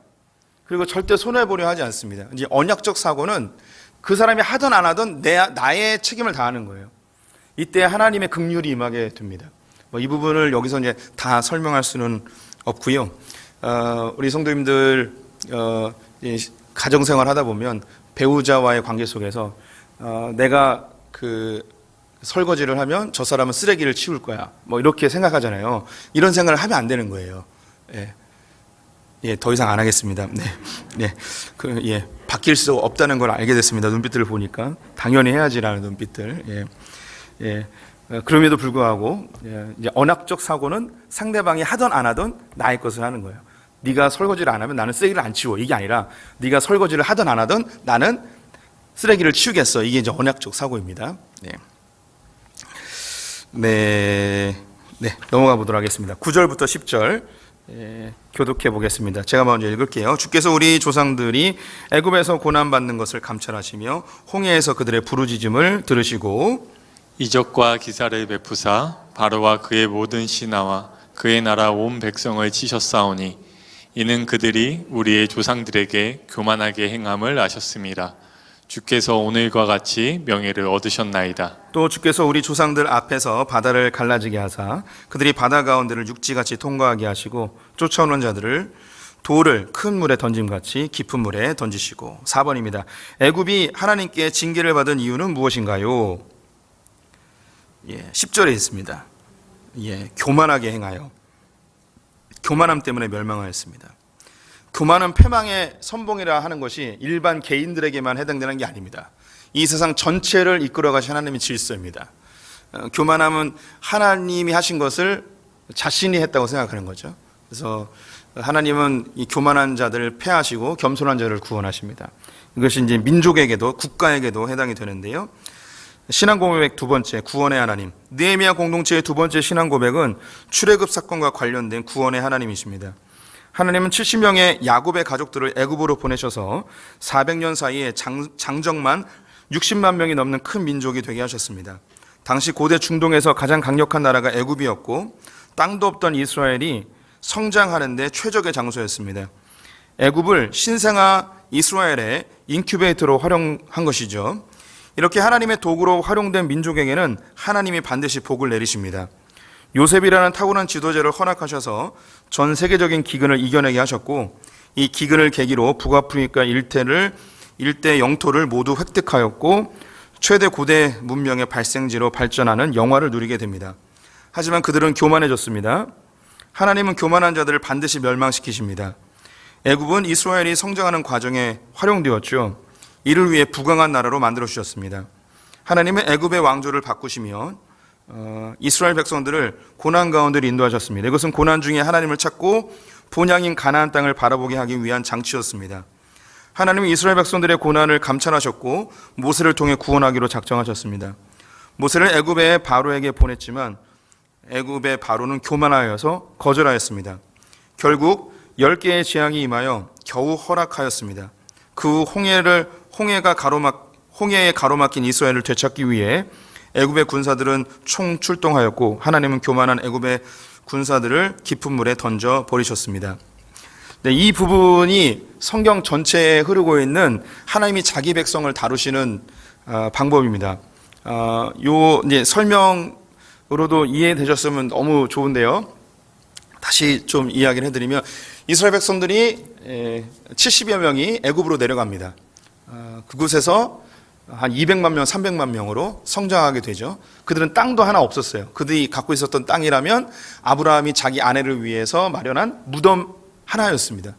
그리고 절대 손해보려 하지 않습니다. 이제 언약적 사고는 그 사람이 하든 안 하든 나의 책임을 다하는 거예요. 이때 하나님의 긍휼이 임하게 됩니다. 이 부분을 여기서 이제 다 설명할 수는 없고요. 우리 성도님들 가정생활 하다 보면 배우자와의 관계 속에서 내가 그 설거지를 하면 저 사람은 쓰레기를 치울 거야. 이렇게 생각하잖아요. 이런 생각을 하면 안 되는 거예요. 더 이상 안 하겠습니다. 바뀔 수 없다는 걸 알게 됐습니다. 눈빛들을 보니까 당연히 해야지라는 눈빛들. 그럼에도 불구하고 이제 언약적 사고는 상대방이 하든 안 하든 나의 것을 하는 거예요. 네가 설거지를 안 하면 나는 쓰레기를 안 치워. 이게 아니라 네가 설거지를 하든 안 하든 나는 쓰레기를 치우겠어. 이게 이제 언약적 사고입니다. 넘어가 보도록 하겠습니다. 9절부터 10절. 교독해 보겠습니다. 제가 먼저 읽을게요. 주께서 우리 조상들이 애굽에서 고난받는 것을 감찰하시며 홍해에서 그들의 부르짖음을 들으시고 이적과 기사를 베푸사 바로와 그의 모든 신하와 그의 나라 온 백성을 치셨사오니 이는 그들이 우리의 조상들에게 교만하게 행함을 아셨습니다. 주께서 오늘과 같이 명예를 얻으셨나이다. 또 주께서 우리 조상들 앞에서 바다를 갈라지게 하사 그들이 바다 가운데를 육지같이 통과하게 하시고 쫓아오는 자들을 돌을 큰 물에 던짐같이 깊은 물에 던지시고. 4번입니다. 애굽이 하나님께 징계를 받은 이유는 무엇인가요? 10절에 있습니다. 교만하게 행하여 교만함 때문에 멸망하였습니다. 교만은 패망의 선봉이라 하는 것이 일반 개인들에게만 해당되는 게 아닙니다. 이 세상 전체를 이끌어 가신 하나님의 질서입니다. 교만함은 하나님이 하신 것을 자신이 했다고 생각하는 거죠. 그래서 하나님은 이 교만한 자들을 패하시고 겸손한 자를 구원하십니다. 이것이 이제 민족에게도 국가에게도 해당이 되는데요. 신앙 고백 두 번째, 구원의 하나님. 느헤미야 공동체의 두 번째 신앙 고백은 출애굽 사건과 관련된 구원의 하나님이십니다. 하나님은 70명의 야곱의 가족들을 애굽으로 보내셔서 400년 사이에 장정만 60만 명이 넘는 큰 민족이 되게 하셨습니다. 당시 고대 중동에서 가장 강력한 나라가 애굽이었고 땅도 없던 이스라엘이 성장하는데 최적의 장소였습니다. 애굽을 신생아 이스라엘의 인큐베이터로 활용한 것이죠. 이렇게 하나님의 도구로 활용된 민족에게는 하나님이 반드시 복을 내리십니다. 요셉이라는 타고난 지도자를 허락하셔서 전 세계적인 기근을 이겨내게 하셨고, 이 기근을 계기로 북아프리카 일대 영토를 모두 획득하였고 최대 고대 문명의 발생지로 발전하는 영화를 누리게 됩니다. 하지만 그들은 교만해졌습니다. 하나님은 교만한 자들을 반드시 멸망시키십니다. 애굽은 이스라엘이 성장하는 과정에 활용되었죠. 이를 위해 부강한 나라로 만들어 주셨습니다. 하나님은 애굽의 왕조를 바꾸시며 이스라엘 백성들을 고난 가운데로 인도하셨습니다. 이것은 고난 중에 하나님을 찾고 본향인 가나안 땅을 바라보게 하기 위한 장치였습니다. 하나님은 이스라엘 백성들의 고난을 감찰하셨고 모세를 통해 구원하기로 작정하셨습니다. 모세를 애굽의 바로에게 보냈지만 애굽의 바로는 교만하여서 거절하였습니다. 결국 10개의 재앙이 임하여 겨우 허락하였습니다. 그 후 홍해에 가로막힌 이스라엘을 되찾기 위해 애굽의 군사들은 총 출동하였고 하나님은 교만한 애굽의 군사들을 깊은 물에 던져 버리셨습니다. 네, 이 부분이 성경 전체에 흐르고 있는 하나님이 자기 백성을 다루시는 방법입니다. 요 이제 설명으로도 이해되셨으면 너무 좋은데요. 다시 좀 이야기를 해드리면 이스라엘 백성들이 70여 명이 애굽으로 내려갑니다. 그곳에서 한 200만 명, 300만 명으로 성장하게 되죠. 그들은 땅도 하나 없었어요. 그들이 갖고 있었던 땅이라면 아브라함이 자기 아내를 위해서 마련한 무덤 하나였습니다.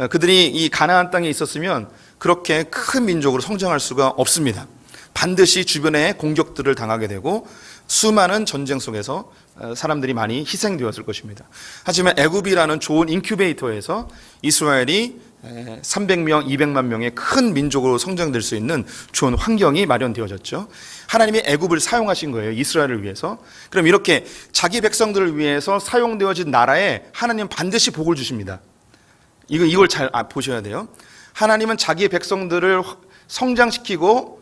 그들이 이 가나안 땅에 있었으면 그렇게 큰 민족으로 성장할 수가 없습니다. 반드시 주변에 공격들을 당하게 되고 수많은 전쟁 속에서 사람들이 많이 희생되었을 것입니다. 하지만 애굽이라는 좋은 인큐베이터에서 이스라엘이 300명, 200만 명의 큰 민족으로 성장될 수 있는 좋은 환경이 마련되어졌죠. 하나님이 애굽을 사용하신 거예요. 이스라엘을 위해서. 그럼 이렇게 자기 백성들을 위해서 사용되어진 나라에 하나님 반드시 복을 주십니다. 이걸 잘 보셔야 돼요. 하나님은 자기 백성들을 성장시키고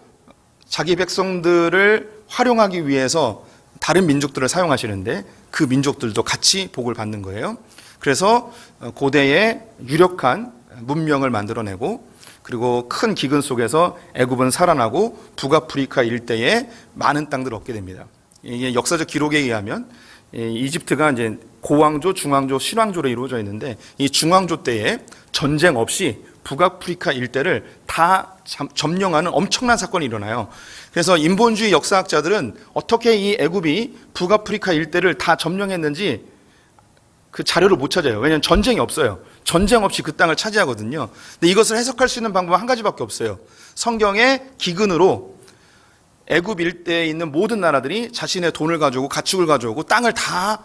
자기 백성들을 활용하기 위해서 다른 민족들을 사용하시는데 그 민족들도 같이 복을 받는 거예요. 그래서 고대의 유력한 문명을 만들어내고 그리고 큰 기근 속에서 애굽은 살아나고 북아프리카 일대에 많은 땅들을 얻게 됩니다. 이게 역사적 기록에 의하면 이집트가 이제 고왕조, 중왕조, 신왕조로 이루어져 있는데 이 중왕조 때에 전쟁 없이 북아프리카 일대를 다 점령하는 엄청난 사건이 일어나요. 그래서 인본주의 역사학자들은 어떻게 이 애굽이 북아프리카 일대를 다 점령했는지 그 자료를 못 찾아요. 왜냐하면 전쟁이 없어요. 전쟁 없이 그 땅을 차지하거든요. 근데 이것을 해석할 수 있는 방법은 한 가지밖에 없어요. 성경의 기근으로 애굽 일대에 있는 모든 나라들이 자신의 돈을 가져오고 가축을 가져오고 땅을 다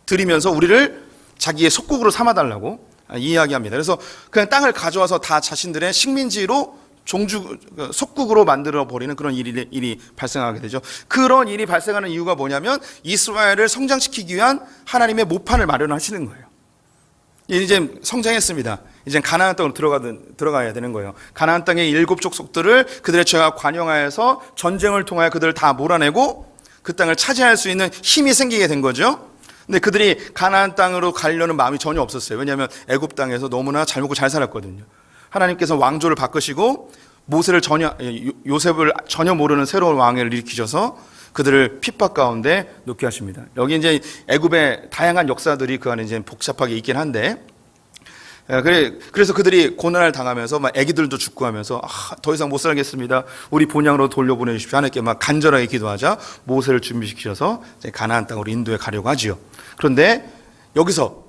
들이면서 우리를 자기의 속국으로 삼아달라고 이야기합니다. 그래서 그냥 땅을 가져와서 다 자신들의 식민지로 속국으로 만들어 버리는 그런 일이 발생하게 되죠. 그런 일이 발생하는 이유가 뭐냐면 이스라엘을 성장시키기 위한 하나님의 모판을 마련하시는 거예요. 이제 성장했습니다. 이제 가나안 땅으로 들어가야 되는 거예요. 가나안 땅의 7 족속들을 그들의 죄가 관영하여서 전쟁을 통하여 그들을 다 몰아내고 그 땅을 차지할 수 있는 힘이 생기게 된 거죠. 근데 그들이 가나안 땅으로 가려는 마음이 전혀 없었어요. 왜냐하면 애굽 땅에서 너무나 잘 먹고 잘 살았거든요. 하나님께서 왕조를 바꾸시고 요셉을 전혀 모르는 새로운 왕을 일으키셔서 그들을 핍박 가운데 놓게 하십니다. 여기 이제 애굽의 다양한 역사들이 그 안에 이제 복잡하게 있긴 한데, 그래서 그들이 고난을 당하면서 막 아기들도 죽고 하면서 더 이상 못 살겠습니다. 우리 본향으로 돌려보내 주십시오. 하나님께 막 간절하게 기도하자 모세를 준비시키셔서 이제 가나안 땅으로 인도해 가려고 하지요. 그런데 여기서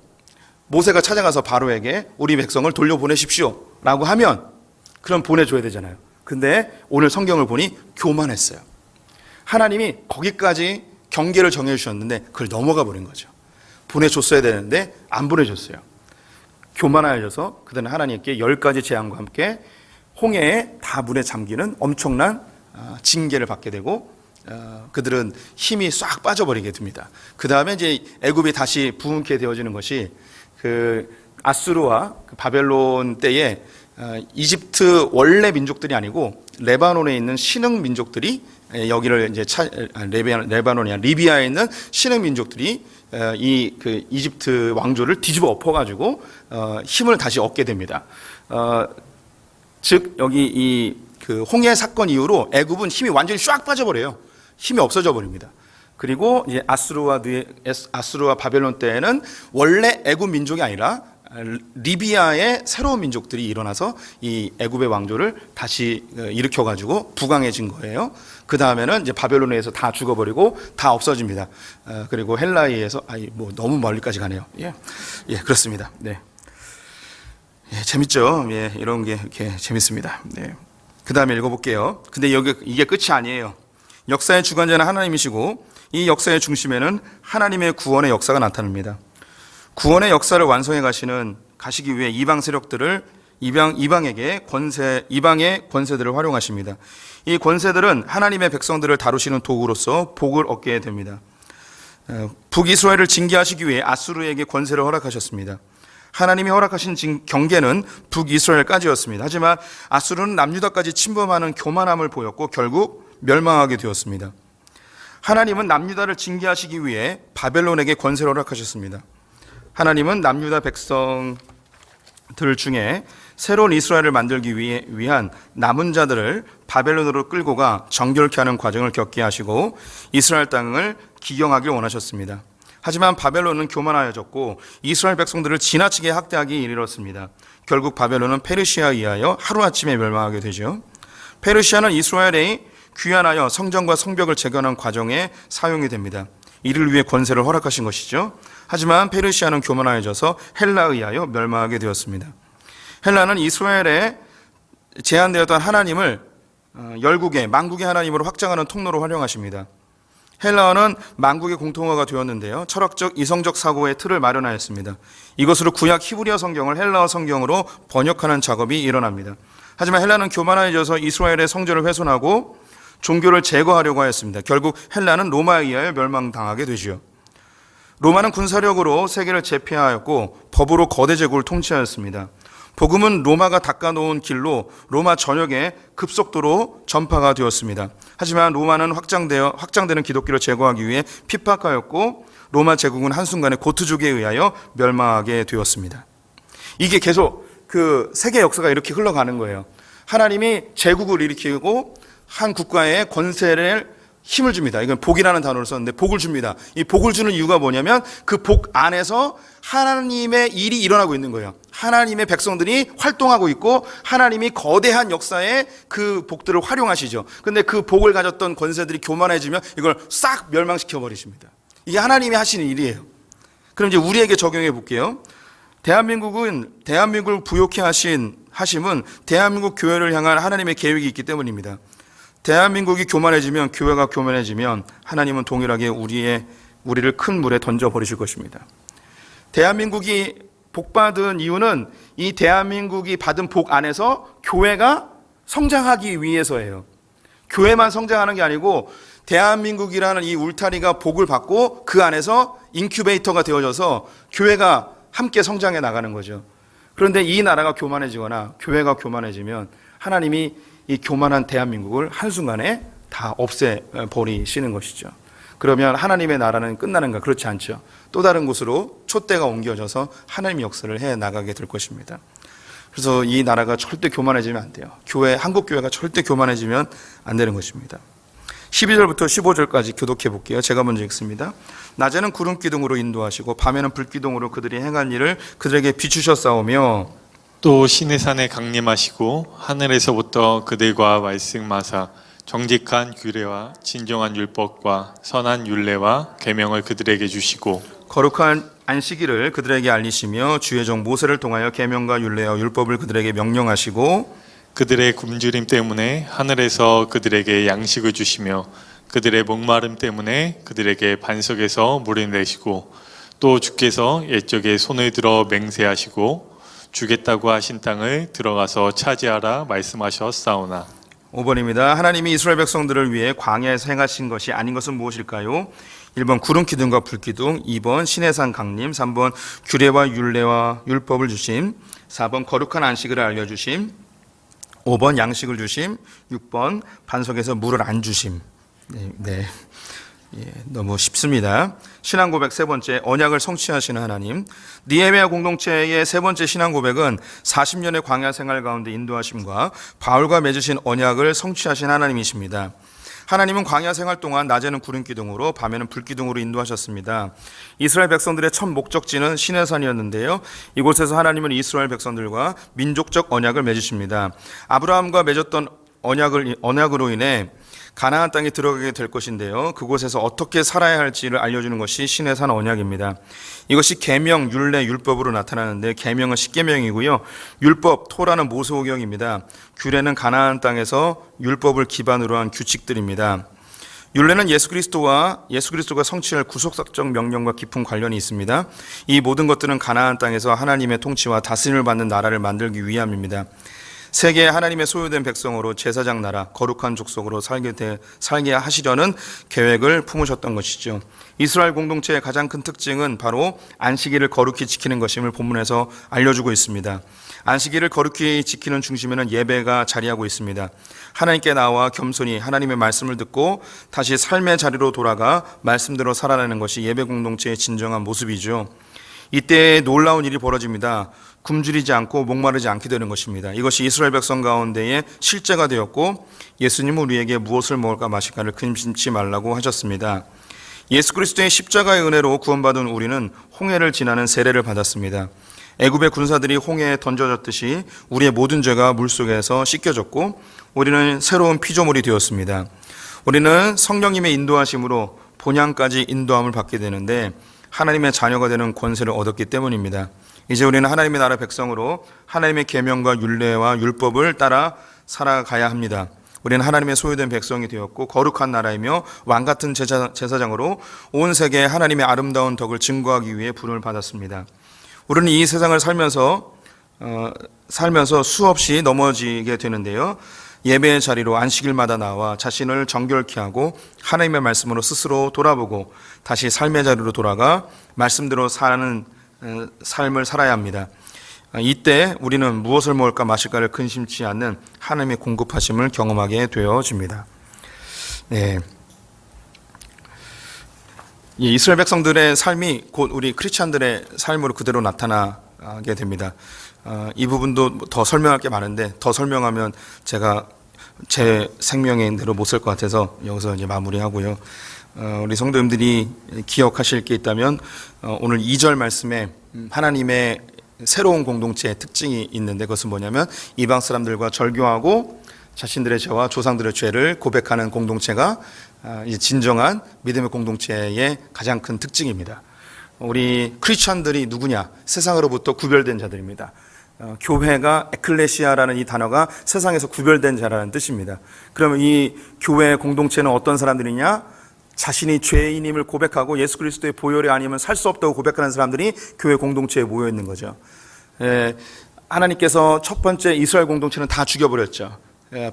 모세가 찾아가서 바로에게 우리 백성을 돌려보내십시오라고 하면 그럼 보내줘야 되잖아요. 근데 오늘 성경을 보니 교만했어요. 하나님이 거기까지 경계를 정해주셨는데 그걸 넘어가 버린 거죠. 보내줬어야 되는데 안 보내줬어요. 교만하여져서 그들은 하나님께 10가지 재앙과 함께 홍해에 다 물에 잠기는 엄청난 징계를 받게 되고 그들은 힘이 싹 빠져버리게 됩니다. 그 다음에 이제 애굽이 다시 부흥케 되어지는 것이 그 아수르와 바벨론 때에 이집트 원래 민족들이 아니고 레바논에 있는 신흥 민족들이 여기를 이제 레바논이 아니라 리비아에 있는 신흥 민족들이 이 그 이집트 왕조를 뒤집어 엎어가지고 힘을 다시 얻게 됩니다. 즉 여기 이 그 홍해 사건 이후로 애굽은 힘이 완전히 쫙 빠져버려요. 힘이 없어져 버립니다. 그리고 이제 아수르와 바벨론 때에는 원래 애굽 민족이 아니라 리비아의 새로운 민족들이 일어나서 이 애굽의 왕조를 다시 일으켜가지고 부강해진 거예요. 그 다음에는 이제 바벨론에 의해서 다 죽어버리고 다 없어집니다. 그리고 헬라에 의해서 뭐 너무 멀리까지 가네요. 예, 그렇습니다. 네, 재밌죠. 이런 게 이렇게 재밌습니다. 네, 그 다음에 읽어볼게요. 근데 이게 끝이 아니에요. 역사의 주관자는 하나님이시고 이 역사의 중심에는 하나님의 구원의 역사가 나타납니다. 구원의 역사를 완성해 가시기 위해 이방 세력들을 이방의 권세들을 활용하십니다. 이 권세들은 하나님의 백성들을 다루시는 도구로서 복을 얻게 됩니다. 북이스라엘을 징계하시기 위해 아수르에게 권세를 허락하셨습니다. 하나님이 허락하신 경계는 북이스라엘까지였습니다. 하지만 아수르는 남유다까지 침범하는 교만함을 보였고 결국 멸망하게 되었습니다. 하나님은 남유다를 징계하시기 위해 바벨론에게 권세를 허락하셨습니다. 하나님은 남유다 백성들 중에 새로운 이스라엘을 만들기 위한 남은 자들을 바벨론으로 끌고 가 정결케 하는 과정을 겪게 하시고 이스라엘 땅을 기경하길 원하셨습니다. 하지만 바벨론은 교만하여졌고 이스라엘 백성들을 지나치게 학대하기 이르렀습니다. 결국 바벨론은 페르시아에 의하여 하루아침에 멸망하게 되죠. 페르시아는 이스라엘에 귀환하여 성전과 성벽을 재건하는 과정에 사용이 됩니다. 이를 위해 권세를 허락하신 것이죠. 하지만 페르시아는 교만하여져서 헬라에 의하여 멸망하게 되었습니다. 헬라는 이스라엘에 제한되었던 하나님을 열국의 만국의 하나님으로 확장하는 통로로 활용하십니다. 헬라어는 만국의 공통어가 되었는데요. 철학적 이성적 사고의 틀을 마련하였습니다. 이것으로 구약 히브리어 성경을 헬라어 성경으로 번역하는 작업이 일어납니다. 하지만 헬라는 교만하여져서 이스라엘의 성전을 훼손하고 종교를 제거하려고 하였습니다. 결국 헬라는 로마에 의하여 멸망당하게 되지요. 로마는 군사력으로 세계를 제패하였고 법으로 거대 제국을 통치하였습니다. 복음은 로마가 닦아놓은 길로 로마 전역에 급속도로 전파가 되었습니다. 하지만 로마는 확장되는 기독교를 제거하기 위해 핍박하였고 로마 제국은 한순간에 고트족에 의하여 멸망하게 되었습니다. 이게 계속 그 세계 역사가 이렇게 흘러가는 거예요. 하나님이 제국을 일으키고 한 국가에 권세를 힘을 줍니다. 이건 복이라는 단어를 썼는데 복을 줍니다. 이 복을 주는 이유가 뭐냐면 그 복 안에서 하나님의 일이 일어나고 있는 거예요. 하나님의 백성들이 활동하고 있고 하나님이 거대한 역사에 그 복들을 활용하시죠. 근데 그 복을 가졌던 권세들이 교만해지면 이걸 싹 멸망시켜 버리십니다. 이게 하나님이 하시는 일이에요. 그럼 이제 우리에게 적용해 볼게요. 대한민국을 부욕해 하심은 대한민국 교회를 향한 하나님의 계획이 있기 때문입니다. 대한민국이 교만해지면, 교회가 교만해지면 하나님은 동일하게 우리를 큰 물에 던져버리실 것입니다. 대한민국이 복받은 이유는 이 대한민국이 받은 복 안에서 교회가 성장하기 위해서예요. 교회만 성장하는 게 아니고 대한민국이라는 이 울타리가 복을 받고 그 안에서 인큐베이터가 되어져서 교회가 함께 성장해 나가는 거죠. 그런데 이 나라가 교만해지거나 교회가 교만해지면 하나님이 이 교만한 대한민국을 한순간에 다 없애버리시는 것이죠. 그러면 하나님의 나라는 끝나는가? 그렇지 않죠. 또 다른 곳으로 촛대가 옮겨져서 하나님의 역사를 해 나가게 될 것입니다. 그래서 이 나라가 절대 교만해지면 안 돼요. 한국 교회가 절대 교만해지면 안 되는 것입니다. 12절부터 15절까지 교독해 볼게요. 제가 먼저 읽습니다. 낮에는 구름 기둥으로 인도하시고 밤에는 불 기둥으로 그들이 행한 일을 그들에게 비추셨사오며 또 시내산에 강림하시고 하늘에서부터 그들과 말씀하사 정직한 규례와 진정한 율법과 선한 율례와 계명을 그들에게 주시고 거룩한 안식일을 그들에게 알리시며 주의 종 모세를 통하여 계명과 율례와 율법을 그들에게 명령하시고 그들의 굶주림 때문에 하늘에서 그들에게 양식을 주시며 그들의 목마름 때문에 그들에게 반석에서 물을 내시고 또 주께서 옛적에 손을 들어 맹세하시고 주겠다고 하신 땅을 들어가서 차지하라 말씀하셨사오나 5번입니다. 하나님이 이스라엘 백성들을 위해 광야에서 행하신 것이 아닌 것은 무엇일까요? 1번 구름 기둥과 불 기둥, 2번 시내산 강림, 3번 규례와 율례와 율법을 주심, 4번 거룩한 안식을 알려주심, 5번 양식을 주심, 6번 반석에서 물을 안 주심. 네. 너무 쉽습니다. 신앙 고백 세 번째, 언약을 성취하시는 하나님. 니에미아 공동체의 세 번째 신앙 고백은 40년의 광야 생활 가운데 인도하심과 바울과 맺으신 언약을 성취하신 하나님이십니다. 하나님은 광야 생활 동안 낮에는 구름 기둥으로 밤에는 불 기둥으로 인도하셨습니다. 이스라엘 백성들의 첫 목적지는 시내산이었는데요. 이곳에서 하나님은 이스라엘 백성들과 민족적 언약을 맺으십니다. 아브라함과 맺었던 언약으로 인해 가나안 땅에 들어가게 될 것인데요. 그곳에서 어떻게 살아야 할지를 알려주는 것이 시내산 언약입니다. 이것이 계명, 율례, 율법으로 나타나는데 계명은 십계명이고요. 율법, 토라는 모세오경입니다. 규례는 가나안 땅에서 율법을 기반으로 한 규칙들입니다. 율례는 예수 그리스도가 성취할 구속사적 명령과 깊은 관련이 있습니다. 이 모든 것들은 가나안 땅에서 하나님의 통치와 다스림을 받는 나라를 만들기 위함입니다. 세계에 하나님의 소유된 백성으로 제사장 나라, 거룩한 족속으로 살게 하시려는 계획을 품으셨던 것이죠. 이스라엘 공동체의 가장 큰 특징은 바로 안식일을 거룩히 지키는 것임을 본문에서 알려주고 있습니다. 안식일을 거룩히 지키는 중심에는 예배가 자리하고 있습니다. 하나님께 나와 겸손히 하나님의 말씀을 듣고 다시 삶의 자리로 돌아가 말씀대로 살아내는 것이 예배 공동체의 진정한 모습이죠. 이때 놀라운 일이 벌어집니다. 굶주리지 않고 목마르지 않게 되는 것입니다. 이것이 이스라엘 백성 가운데의 실제가 되었고 예수님은 우리에게 무엇을 먹을까 마실까를 근심치 말라고 하셨습니다. 예수 그리스도의 십자가의 은혜로 구원받은 우리는 홍해를 지나는 세례를 받았습니다. 애굽의 군사들이 홍해에 던져졌듯이 우리의 모든 죄가 물속에서 씻겨졌고 우리는 새로운 피조물이 되었습니다. 우리는 성령님의 인도하심으로 본향까지 인도함을 받게 되는데 하나님의 자녀가 되는 권세를 얻었기 때문입니다. 이제 우리는 하나님의 나라 백성으로 하나님의 계명과 율례와 율법을 따라 살아가야 합니다. 우리는 하나님의 소유된 백성이 되었고 거룩한 나라이며 왕같은 제사장으로 온 세계에 하나님의 아름다운 덕을 증거하기 위해 부름을 받았습니다. 우리는 이 세상을 살면서 수없이 넘어지게 되는데요. 예배의 자리로 안식일마다 나와 자신을 정결케 하고 하나님의 말씀으로 스스로 돌아보고 다시 삶의 자리로 돌아가 말씀대로 사는 삶을 살아야 합니다. 이때 우리는 무엇을 먹을까 마실까를 근심치 않는 하나님의 공급하심을 경험하게 되어집니다. 네. 이스라엘 백성들의 삶이 곧 우리 크리스찬들의 삶으로 그대로 나타나게 됩니다. 이 부분도 더 설명할 게 많은데 더 설명하면 제가 제 생명의 대로 못 살 것 같아서 여기서 이제 마무리하고요. 우리 성도님들이 기억하실 게 있다면 오늘 2절 말씀에 하나님의 새로운 공동체의 특징이 있는데 그것은 뭐냐면 이방 사람들과 절교하고 자신들의 죄와 조상들의 죄를 고백하는 공동체가 진정한 믿음의 공동체의 가장 큰 특징입니다. 우리 크리스찬들이 누구냐? 세상으로부터 구별된 자들입니다. 교회가 에클레시아라는 이 단어가 세상에서 구별된 자라는 뜻입니다. 그러면 이 교회 공동체는 어떤 사람들이냐? 자신이 죄인임을 고백하고 예수 그리스도의 보혈이 아니면 살 수 없다고 고백하는 사람들이 교회 공동체에 모여 있는 거죠. 하나님께서 첫 번째 이스라엘 공동체는 다 죽여버렸죠.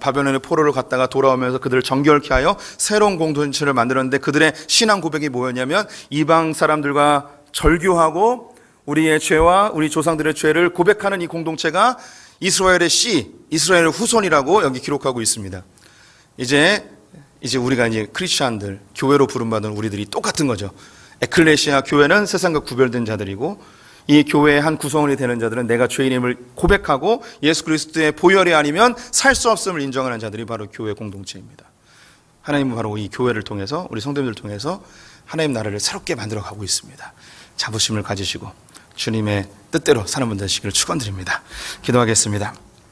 바벨론의 포로를 갔다가 돌아오면서 그들을 정결케 하여 새로운 공동체를 만들었는데 그들의 신앙 고백이 뭐였냐면 이방 사람들과 절교하고 우리의 죄와 우리 조상들의 죄를 고백하는 이 공동체가 이스라엘의 씨, 이스라엘의 후손이라고 여기 기록하고 있습니다. 이제 우리가 이제 크리스찬들, 교회로 부름받은 우리들이 똑같은 거죠. 에클레시아 교회는 세상과 구별된 자들이고 이 교회의 한 구성원이 되는 자들은 내가 죄인임을 고백하고 예수 그리스도의 보혈이 아니면 살 수 없음을 인정하는 자들이 바로 교회 공동체입니다. 하나님은 바로 이 교회를 통해서, 우리 성도님들을 통해서 하나님 나라를 새롭게 만들어 가고 있습니다. 자부심을 가지시고 주님의 뜻대로 사는 분들 되시기를 축원드립니다. 기도하겠습니다.